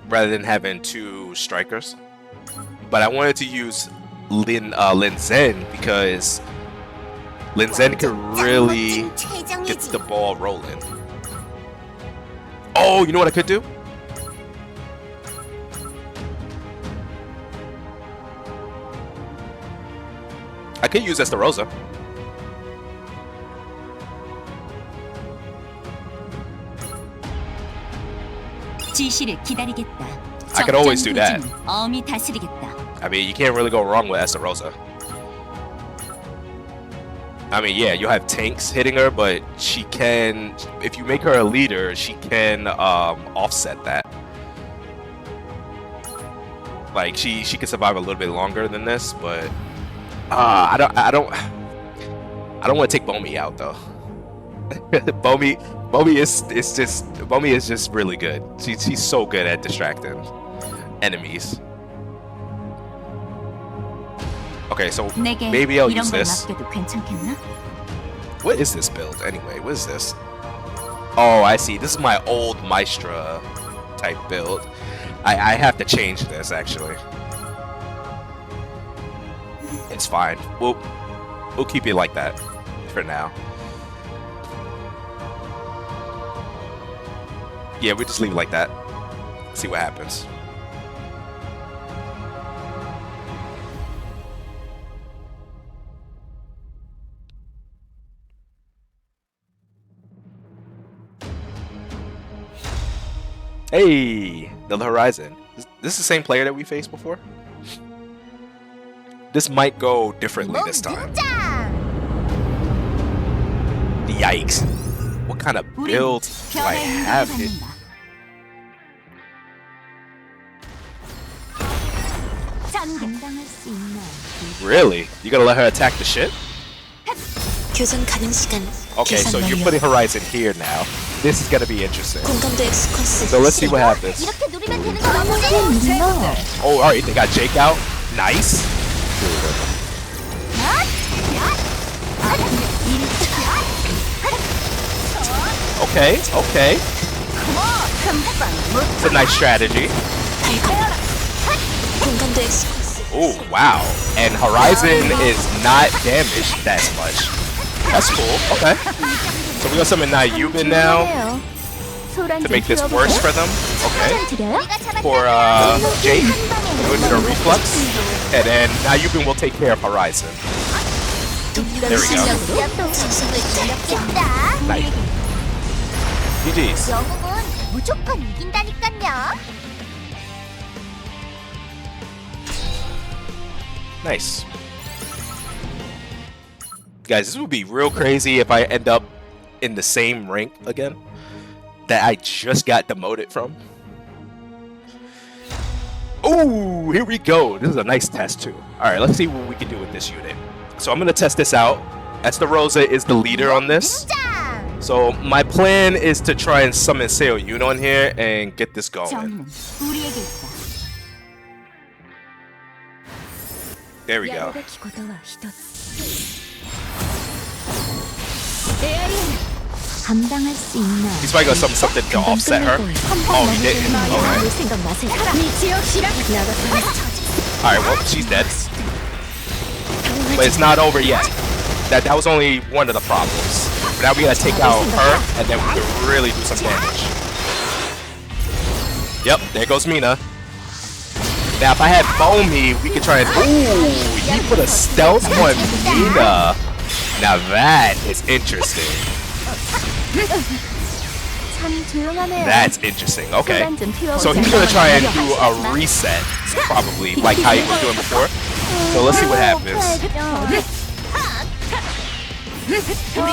rather than having 2 strikers. But I wanted to use Lin Zen because Lin Zen can really get the ball rolling. Oh, you know what I could do? I could use Estarosa. 지시를 기다리겠다. I could always do that. 어미 다스리겠다. I mean, you can't really go wrong with Estarosa. I mean, yeah, you'll have tanks hitting her, but she can, if you make her a leader, she can offset that. Like she could survive a little bit longer than this, but I don't want to take Bomi out though. Bomi is just really good. She's so good at distracting enemies. Okay, so 내게 maybe I'll 이런 use 걸 this. 맡겨도 괜찮겠나? What is this build anyway? What is this? Oh, I see. This is my old Maestra type build. I have to change this actually. It's fine. We'll keep it like that for now. Yeah, we just leave it like that. See what happens. Hey, the Horizon. Is this the same player that we faced before? This might go differently this time. Yikes. What kind of build do I have here? Really? You gonna let her attack the ship? 교전 가능 시간. Okay, so you're putting Horizon here now. This is gonna be interesting. 공감도 엑스컨스. So let's see what happens. 이렇게 누르면 되는 거지? Oh, alright, they got Jake out. Nice. Okay, okay. It's a nice strategy. 공감도 엑스컨스. Oh, wow. And Horizon is not damaged that much. That's cool. Okay. So we got some in Nayubin now to make this worse for them. Okay. For Jake, go into the reflux. And then Nayubin will take care of Horizon. There we go. Nice. GG's. 영웅은 무조건 이긴다니깐요. Nice. Guys, this would be real crazy if I end up in the same rank again that I just got demoted from. Oh, here we go. This is a nice test too. All right, let's see what we can do with this unit. So I'm gonna test this out. Estarossa is the leader on this. So my plan is to try and summon Seo Yun on here and get this going. 정의는 우리에게 있다. There we go. 감당할 수 있나? He's probably gonna summon something to offset her. Oh, he didn't. Okay. Alright, well, she's dead. But it's not over yet. That was only one of the problems. But now we gotta take out her, and then we can really do some damage. Yep, there goes Mina. Now, if I had Bomi, we could try and... Ooh, he put a stealth on Mina. Now that is interesting. That's interesting. Okay. So he's gonna try and do a reset, probably, like how he was doing before. So let's see what happens. We're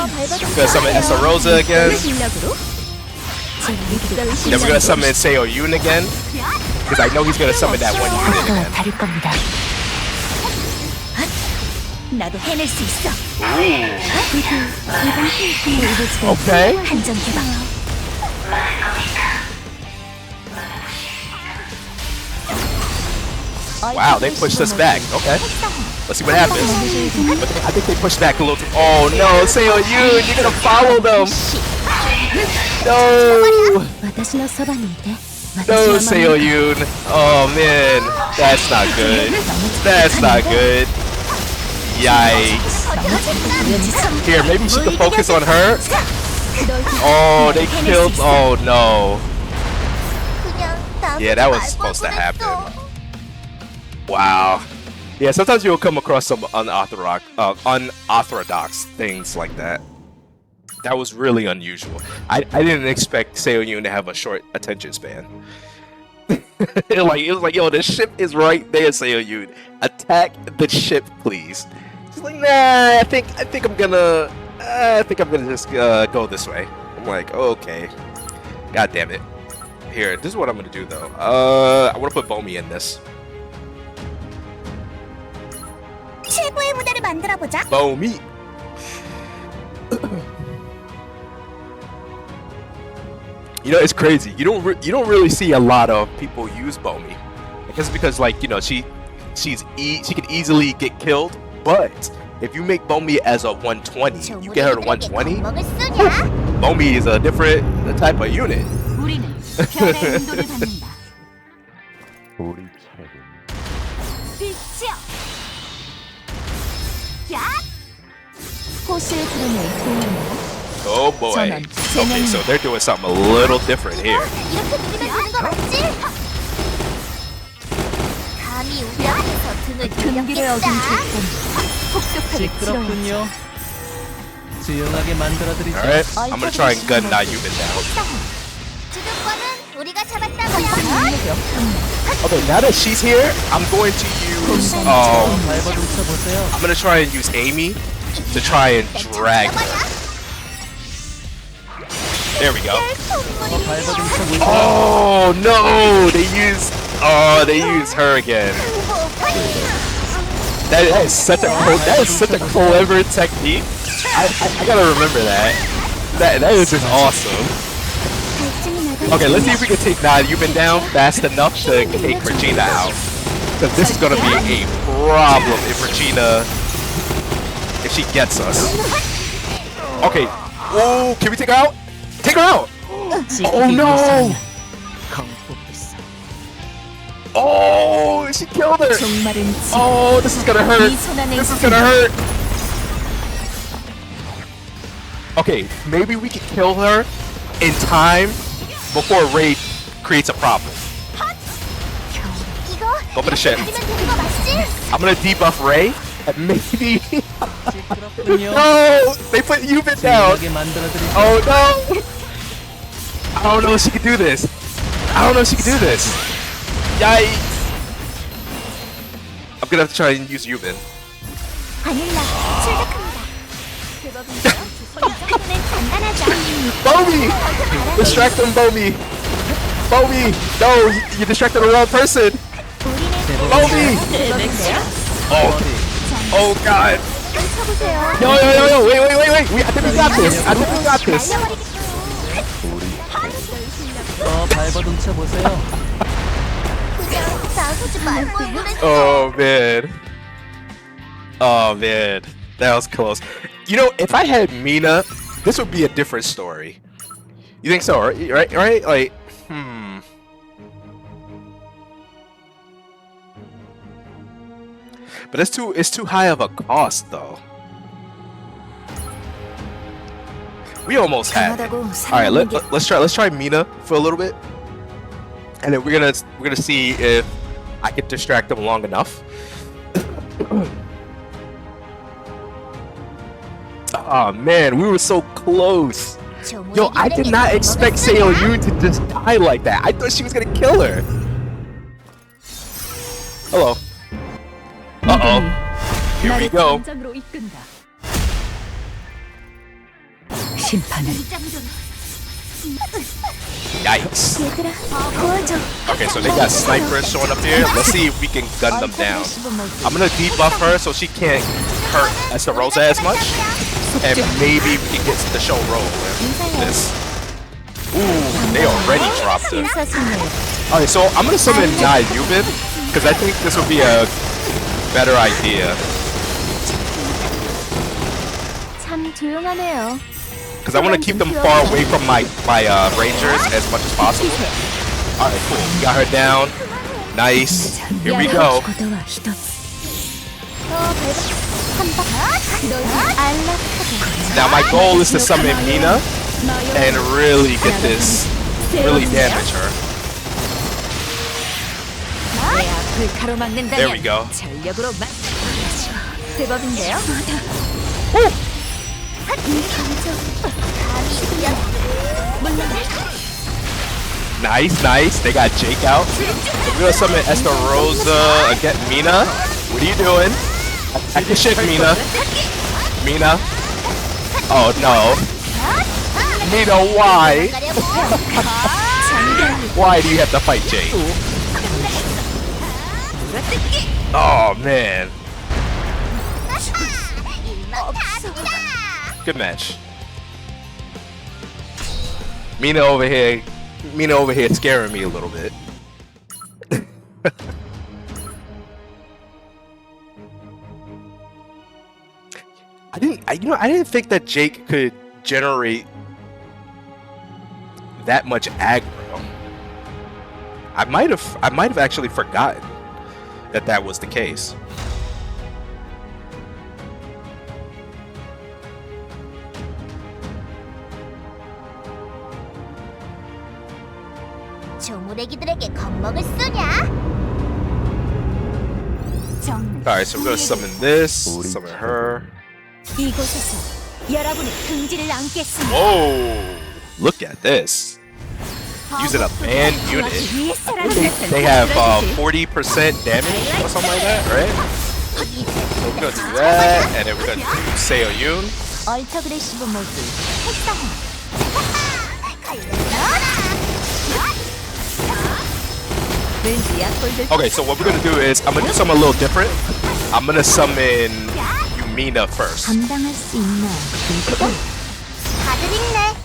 gonna summon Estarossa again. Then we're gonna summon Seo Yun again. Because I know he's gonna summon that one unit again. 나도 해낼 수 있어. Okay. Wow, they pushed us back. Okay. Let's see what happens. I think they pushed back a little too. Oh no, Seo Yun, you're gonna follow them. No. No, Seo Yun. Oh man, that's not good. That's not good. Yikes. Here, maybe she can focus on her. Oh, they killed. Oh no. Yeah, that was supposed to happen. Wow. Yeah, sometimes you'll come across some unorthodox things like that. That was really unusual. I didn't expect Seo Yun to have a short attention span. It was like, yo, the ship is right there, Seo Yun. Attack the ship, please. She's like, nah, I think I'm gonna just go this way. I'm like, okay. God damn it. Here, this is what I'm gonna do though. I wanna put Bomi in this. 만들어 보자. bow me. You know, it's crazy. You don't really see a lot of people use bow me. I guess because, like, you know, she can easily get killed, but if you make Bomi as a 120, you get her to 120. Bomi is a different type of unit. 우리는 별의 인도를 받는다. 우리 차례. 빛이여. 야! 호수의 구름을 보이나요? Oh boy. Okay, so they're doing something a little different here. 이렇게 누르면 되는 거 맞지? 감히 우리 앞에서 등을 금기를 어긴 들렸겠다. 조건. 폭격하게 시끄럽군요. 조용하게 만들어드리죠. Alright, I'm gonna try and gun Nayumin down. 주도권은 우리가 잡았다고요. Okay, now that she's here, I'm going to use 밟아 뭉쳐보세요. I'm gonna try and use Amy to try and drag her. There we go. 밟아 뭉쳐보세요. Oh no! They use her again. That is such a clever technique. I gotta remember that. That is just awesome. Okay, let's see if we can take Nayumin down fast enough to take Regina out. Because this is gonna be a problem if she gets us. Okay. Oh, can we take her out? Take her out! Oh no! Oh, she killed her! Oh, this is gonna hurt! This is gonna hurt! Okay, maybe we can kill her in time before Raid creates a problem. Go for the shit. I'm gonna debuff Ray, and maybe... 시끄럽군요. No! They put Yubin down! 조용하게 만들어드리죠. Oh no! I don't know if she can do this. I don't know if she can do this. Yikes! I'm gonna have to try and use Yubin. 바닐라 출격합니다. 이번엔 간단하죠. Bomi! Distract them, Bomi! Bomi! No! You distracted the wrong person! Bomi! Oh! Oh god! Yo! Wait! I think we got this! 밟아 뭉쳐보세요. 나서지 말고 그랬어. Oh man. Oh man. That was close. You know, if I had Mina, this would be a different story. You think so, right? Like, But it's too high of a cost though. We almost had it. Alright, let's try Mina for a little bit. And then we're gonna see if I can distract them long enough. Oh man, we were so close. Yo, I did not expect Seo Yoon to just die like that. I thought she was gonna kill her. Hello. Uh-oh. Here we go. Yikes. Okay, so they got snipers showing up here. Let's see if we can gun them down. I'm gonna debuff her so she can't hurt Esther Rosa as much. And maybe we can get the show roll with this. Ooh, they already dropped her. Alright, so I'm gonna summon Nai Yubin, because I think this would be a better idea. 참 조용하네요. Because I want to keep them far away from my rangers as much as possible. Alright, cool. Got her down. Nice. Here we go. Now my goal is to summon Mina and really get this, really damage her. There we go. Woo! Nice. They got Jake out. We're gonna summon Esther Rosa against Mina. What are you doing? Attack your shit, Mina. Oh no. Mina, why? Why do you have to fight Jake? Oh man. 없어. Good match. Mina over here scaring me a little bit. I didn't think that Jake could generate that much aggro. I might have actually forgotten that was the case. 조무래기들에게 겁먹을 쏘냐? Alright, so we're gonna summon this, summon her. 이곳에서 여러분의 긍지를 안겠습니다. Whoa! Look at this. Using a banned unit. They have 40% damage or something like that, right? So we're gonna do that, and then we're gonna do Seoyun. 얼터그레시브 모드 활성화. 왠지 약골들 Okay, so what we're gonna do is I'm gonna do something a little different. I'm gonna summon Yumina first. 감당할 수 있나? 다들 있네.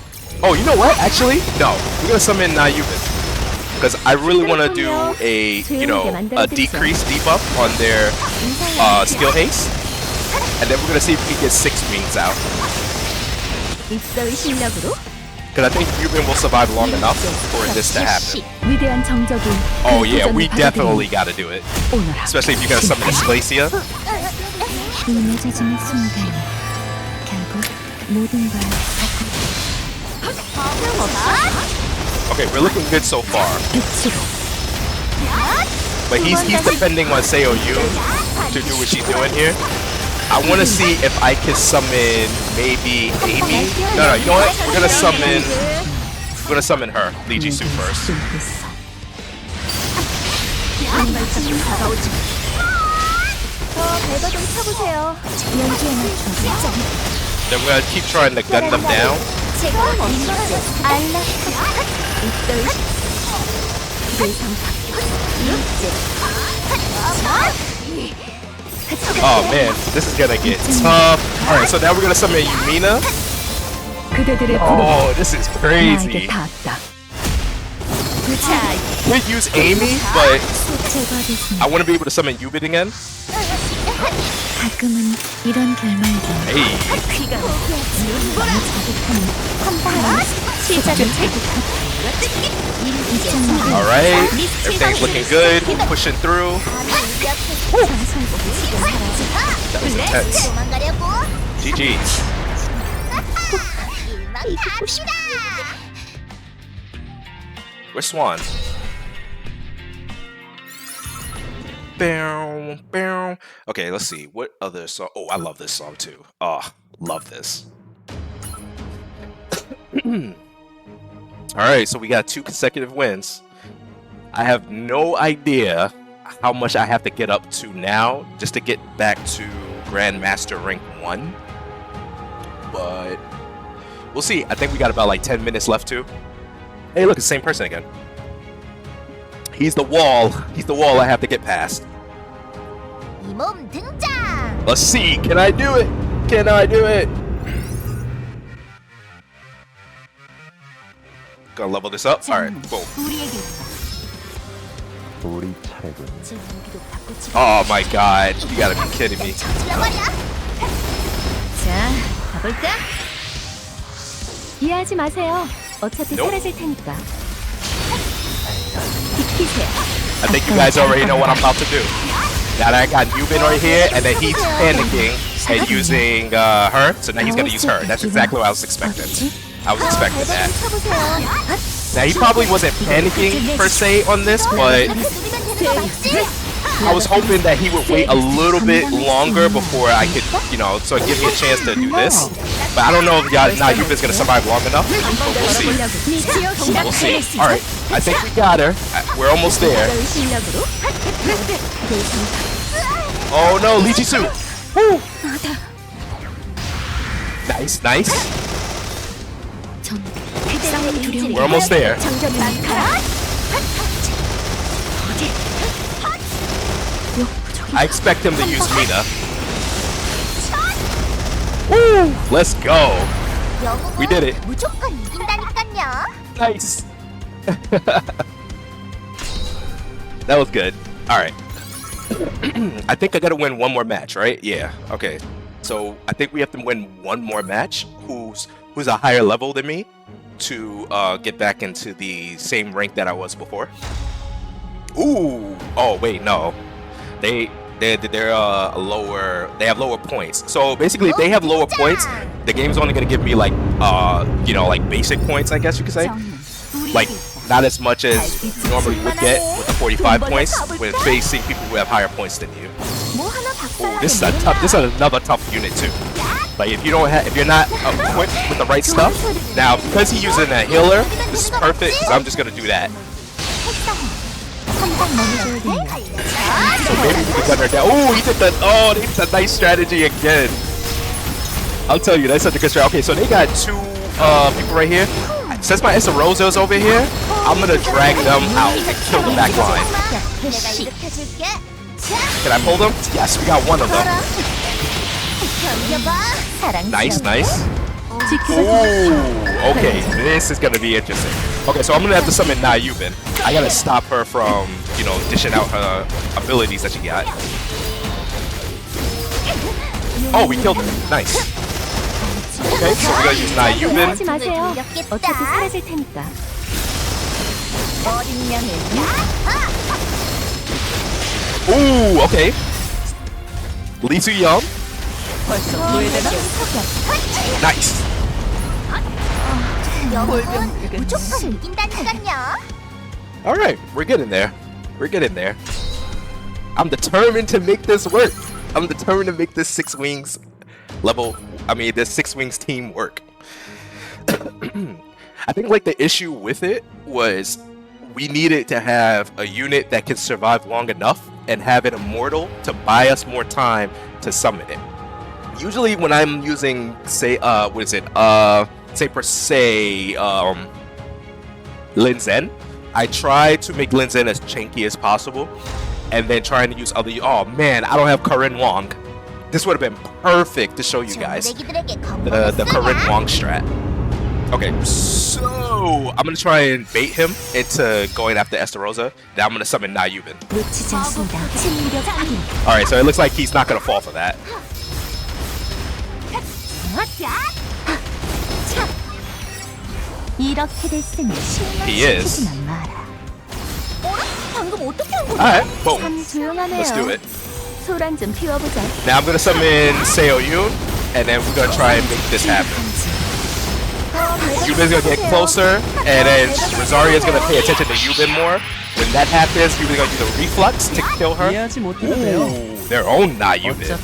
Oh, you know what? Actually, no. We're gonna summon Nayubin because I really want to do a decrease debuff on their skill haste, and then we're gonna see if we can get 6 wings out. 입서의 실력으로 Because I think Yubin will survive long enough for this to happen. 위대한 정적인 Oh yeah, we definitely gotta do it. Especially if you're gonna summon Asclesia. 이내져지는 순간 결국 모든 걸 Okay, we're looking good so far. 빛으로 But he's depending on Seoyun to do what she's doing here. I want to see if I can summon maybe Amy. No, you know what? We're gonna summon her, Lee Jisoo first. 배가 좀 쳐보세요. 연주에 맞춰 Then we're gonna keep trying to gun them down. 알라 입서의 Oh man, this is gonna get tough. Alright, so now we're gonna summon Yumina. 그대들의 Oh, this is 나에게 crazy. 닿았다. Could use Amy, but 제거됐습니다. I want to be able to summon Yubin again. 가끔은 이런 결말도 Hey. 귀가 시작을 Alright, everything's looking good. Pushing through. That was intense. 도망가려고? GG's. 일만 갑시다. Where's Swan? Bow, bow. Okay, let's see. What other song? Oh, I love this song too. Oh, love this. Alright, so we got 2 consecutive wins. I have no idea how much I have to get up to now just to get back to Grandmaster Rank 1. But we'll see. I think we got about like 10 minutes left too. Hey, look, it's the same person again. He's the wall. He's the wall I have to get past. 이 몸 등장. Let's see. Can I do it? Can I do it? Gonna level this up. All right, cool. 우리 차례군. Oh my god. You gotta be kidding me. 질러버려. 자, 가볼까? 이해하지 마세요. 어차피 Nope. 사라질 테니까. 비키세요. I think you guys already know what I'm about to do. Now that I got Yubin right here, and then he's panicking and using her, so now he's gonna use her. That's exactly what I was expecting. I was expecting that. Now he probably wasn't panicking per se on this, but I was hoping that he would wait a little bit longer before I could, so give me a chance to do this. But I don't know if Yubin's gonna survive long enough, but we'll see. We'll see. Alright, I think we got her. We're almost there. Oh no, Lee Jisoo! Woo! Nice, nice. We're almost there. I expect him to use Mina. Woo! Let's go. We did it. 무조건 이긴다니깐요. Nice. That was good. All right. I think I gotta win one more match, right? Yeah. Okay. So I think we have to win one more match. Who's a higher level than me to get back into the same rank that I was before. Ooh. Oh wait, no. They're lower. They have lower points. So basically, if they have lower points, the game's only gonna give me like you know, like basic points, I guess you could say. Like not as much as you normally would get with the 45 points when facing people who have higher points than you. Ooh, this is a tough. This is another tough unit too. Like if you don't have, if you're not equipped with the right stuff. Now because he's using a healer, this is perfect. Because I'm just gonna do that. So maybe we can gun her down. Oh, he did the. Oh, they did a nice strategy again. I'll tell you, that's such a good strategy. Okay, so they got two people right here. Since my Essarosa's over here, I'm gonna drag them out and kill the back line. Can I pull them? Yes, we got one of them. Nice, nice. Ooh, okay, this is gonna be interesting. Okay, so I'm gonna have to summon Nayubin. I gotta stop her from, you know, dishing out her abilities that she got. Oh, we killed her. Nice. Okay, so we're gonna use Nayubin. 하지 마세요. 어차피 사라질 테니까. Ooh, okay. Lee Soo-young. Nice. 무조건 이긴다니깐요. All right, we're getting there. We're getting there. I'm determined to make this work. I'm determined to make this Six Wings level. I mean, this Six Wings team work. I think like the issue with it was we needed to have a unit that can survive long enough and have it immortal to buy us more time to summon it. Usually when I'm using, say, what is it? Say per se, Lin Zen, I try to make Lin Zen as janky as possible, and then trying to use other. Oh man, I don't have Corinne Wong. This would have been perfect to show you guys the Corinne Wong strat. Okay, so I'm gonna try and bait him into going after Estarosa. Then I'm gonna summon Nayubin. All right, so it looks like he's not gonna fall for that. He is. Alright, boom. Let's do it. Now I'm gonna summon Seo Yoon, and then we're gonna try and make this happen. Yubin's gonna get closer, and then Rosaria's gonna pay attention to Yubin more. When that happens, Yubin's gonna use a reflux to kill her. Ooh, their own Nayubin.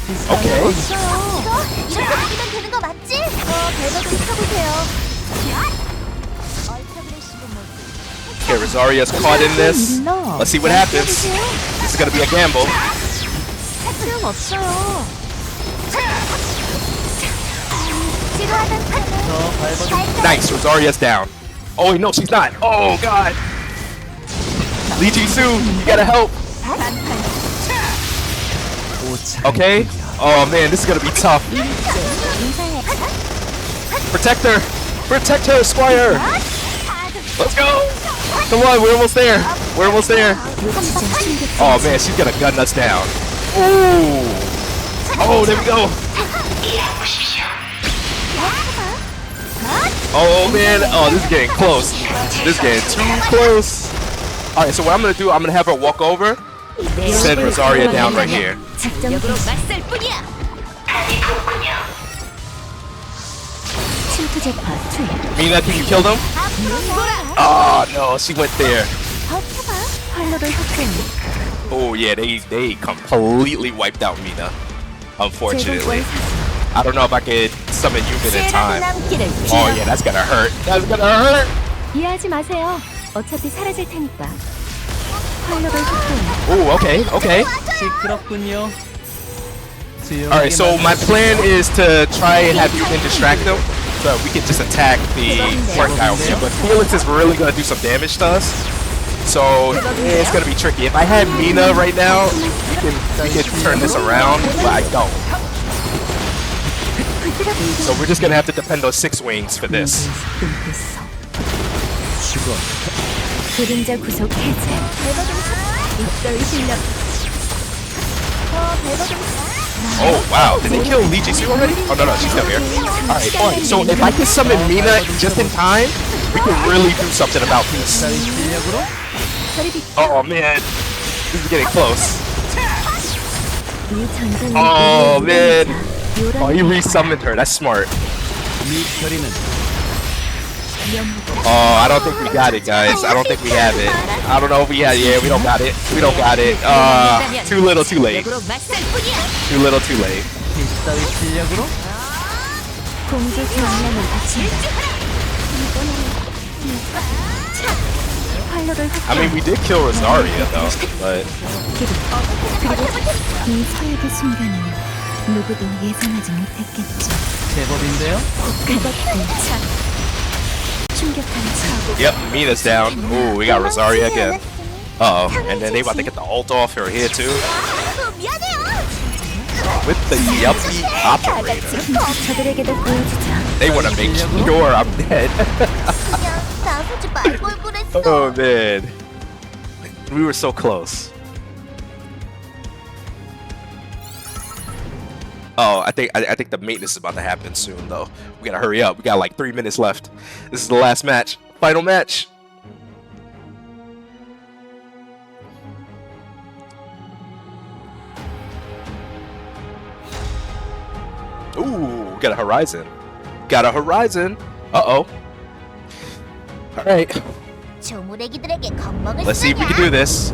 Okay, Rosaria's caught in this. Let's see what happens. This is gonna be a gamble. Nice, Rosaria's down. Oh wait, no, she's not. Oh god. Lee Ji-soo, you gotta help. Okay. Oh man, this is gonna be tough. Protect her. Protect her, Squire. Let's go. Come on, we're almost there. We're almost there. Oh man, she's gonna gun us down. Ooh. Oh, there we go. Oh man, oh this is getting close. This is getting too close. Alright, so what I'm gonna do, I'm gonna have her walk over, send Rosaria down right here. Mina, can you kill them? Oh no, she went there. Oh yeah, they completely wiped out Mina, unfortunately. I don't know if I could summon Yubin in time. Oh yeah, that's gonna hurt. That's gonna hurt. 이해하지 마세요. 어차피 사라질 테니까. Oh, okay, okay. 시끄럽군요. Alright, so my plan is to try and have Yubin distract them, so we can just attack the fourth guy over here. But Felix is really gonna do some damage to us, so it's gonna be tricky. If I had Mina right now, we can turn this around, but I don't. So we're just gonna have to depend on 6 wings for this. 죽어. 그림자 구속 해제. 입설 실력. Oh wow, did they kill Lee Jisoo already? Oh no, she's still here. Alright, alright, so if I can summon Mina just in time, we can really do something about this. 실력으로 Oh man, this is getting close. 이 전장을 Oh man, 요란 oh he resummoned her, that's smart. 미터리는 Oh, I don't think we got it, guys. I don't think we have it. I don't know if we have it. Yeah, we don't got it. We don't got it. Too little, too late. Too little, too late. 이따위 실력으로 공주 경량을 바친다. 활로를 I mean, we did kill Rosaria though, but 이 서약의 순간은 누구도 예상하지 못했겠죠. 제법인데요. 그것도 참 충격한 사고. yep, Mina's down. Ooh, we got Rosaria again. Uh oh, and then they about to get the ult off her here too with the yuppie operator. 저들에게도 보여주자. They want to make sure I'm dead. 나서지 말걸 그랬어. Oh man, we were so close. Oh, I think the maintenance is about to happen soon though. We gotta hurry up. We got like 3 minutes left. This is the last match, final match. Ooh, got a horizon. Got a horizon. Uh-oh. All right, 조무래기들에게 겁먹을 let's see if we can do this.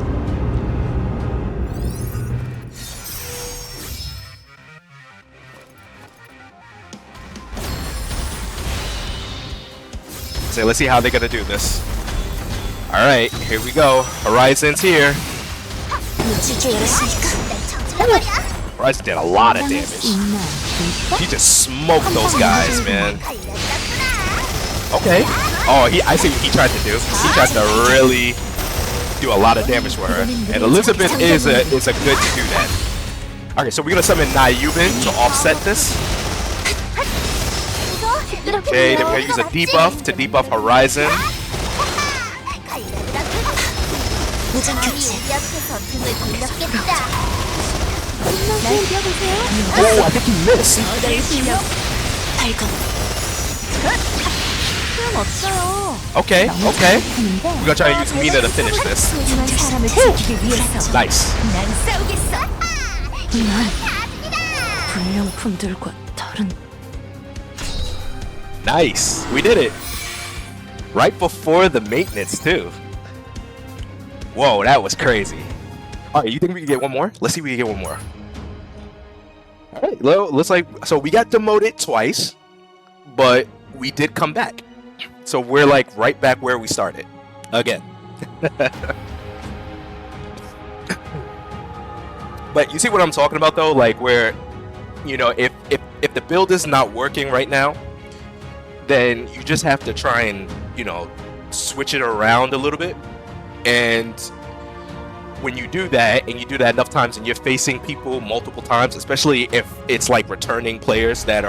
So let's see how they're gonna do this. All right, here we go. Horizon's here. Horizon did a lot of damage. He just smoked those guys, man. Okay. Oh, I see what he tried to do. He tried to really do a lot of damage for her. And Elizabeth is a good to do that. Okay, so we're gonna summon Nayubin to offset this. Okay, then we're gonna use a debuff to debuff Horizon. 우리 앞에서 등을 돌렸겠다. Oh, I think he missed. Okay, okay. We're gonna try to use Mina to finish this. 소중한 사람을 지키기 위해서 Nice. 난 싸우겠어. 불량품들과 다른 Nice. We did it. Right before the maintenance, too. Whoa, that was crazy. Alright, you think we can get one more? Let's see if we can get one more. Alright, looks like... So we got demoted twice, but we did come back. So we're like right back where we started. Again. But you see what I'm talking about, though? Like where, you know, if the build is not working right now, then you just have to try and, you know, switch it around a little bit. And when you do that, and you do that enough times, and you're facing people multiple times, especially if it's like returning players that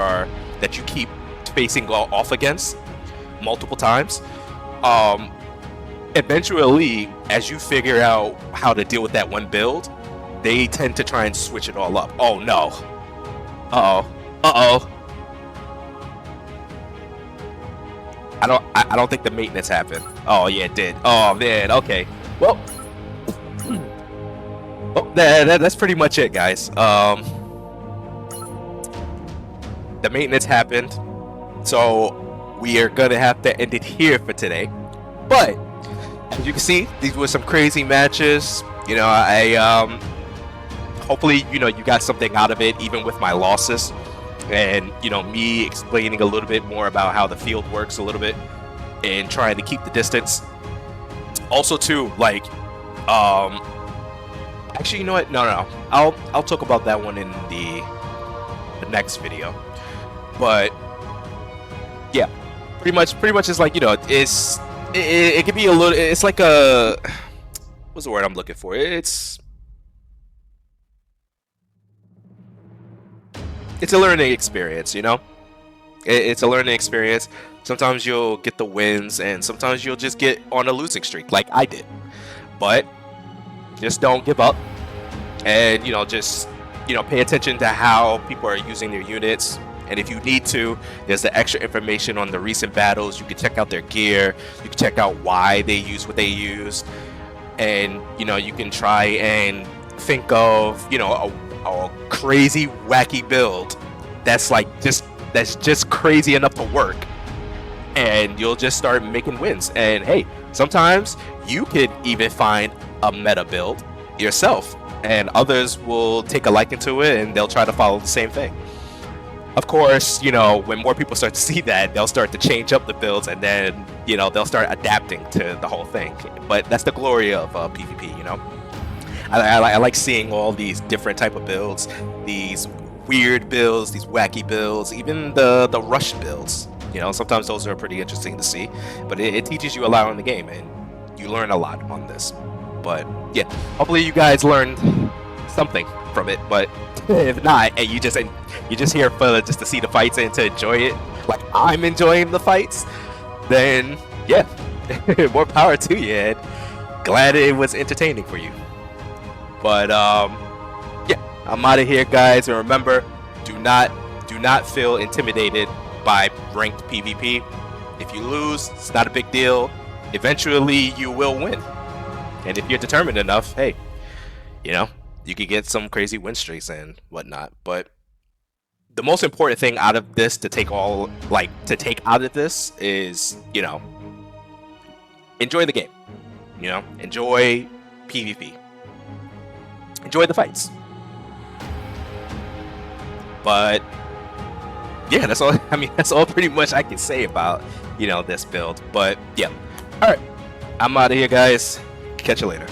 you keep facing off against multiple times, eventually, as you figure out how to deal with that one build, they tend to try and switch it all up. Oh no. Uh-oh. Uh-oh. I don't think the maintenance happened. Oh yeah, it did. Oh man, okay. Well, that's pretty much it, guys. The maintenance happened, so we are gonna have to end it here for today. But as you can see, these were some crazy matches. You know, hopefully, you know, you got something out of it, even with my losses. And, you know, me explaining a little bit more about how the field works a little bit and trying to keep the distance. Also, too, like, actually, you know what? No. I'll talk about that one in the next video. But yeah, pretty much it's like, you know, it could be a little. It's like a, what's the word I'm looking for? It's a learning experience, you know? It's a learning experience. Sometimes you'll get the wins, and sometimes you'll just get on a losing streak, like I did. But just don't give up, and just pay attention to how people are using their units. And if you need to, there's the extra information on the recent battles. You can check out their gear. You can check out why they use what they use, and you can try and think of a crazy wacky build that's just crazy enough to work, and you'll just start making wins. And hey, sometimes you could even find a meta build yourself, and others will take a liking to it and they'll try to follow the same thing. Of course, when more people start to see that, they'll start to change up the builds, and then they'll start adapting to the whole thing. But that's the glory of PvP. I like seeing all these different type of builds, these weird builds, these wacky builds, even the rush builds. Sometimes those are pretty interesting to see, but it teaches you a lot on the game, and you learn a lot on this. But yeah, hopefully you guys learned something from it. But if not, and you just here for just to see the fights and to enjoy it, like I'm enjoying the fights, then yeah, more power to you, and glad it was entertaining for you. But yeah, I'm out of here, guys, and remember, do not feel intimidated by ranked PvP. If you lose, it's not a big deal. Eventually you will win, and if you're determined enough, hey, you could get some crazy win streaks and whatnot. But the most important thing out of this to take out of this is enjoy the game. Enjoy PvP. Enjoy the fights. But yeah, that's all. That's all pretty much I can say about this build. But yeah, all right, I'm out of here, guys. Catch you later.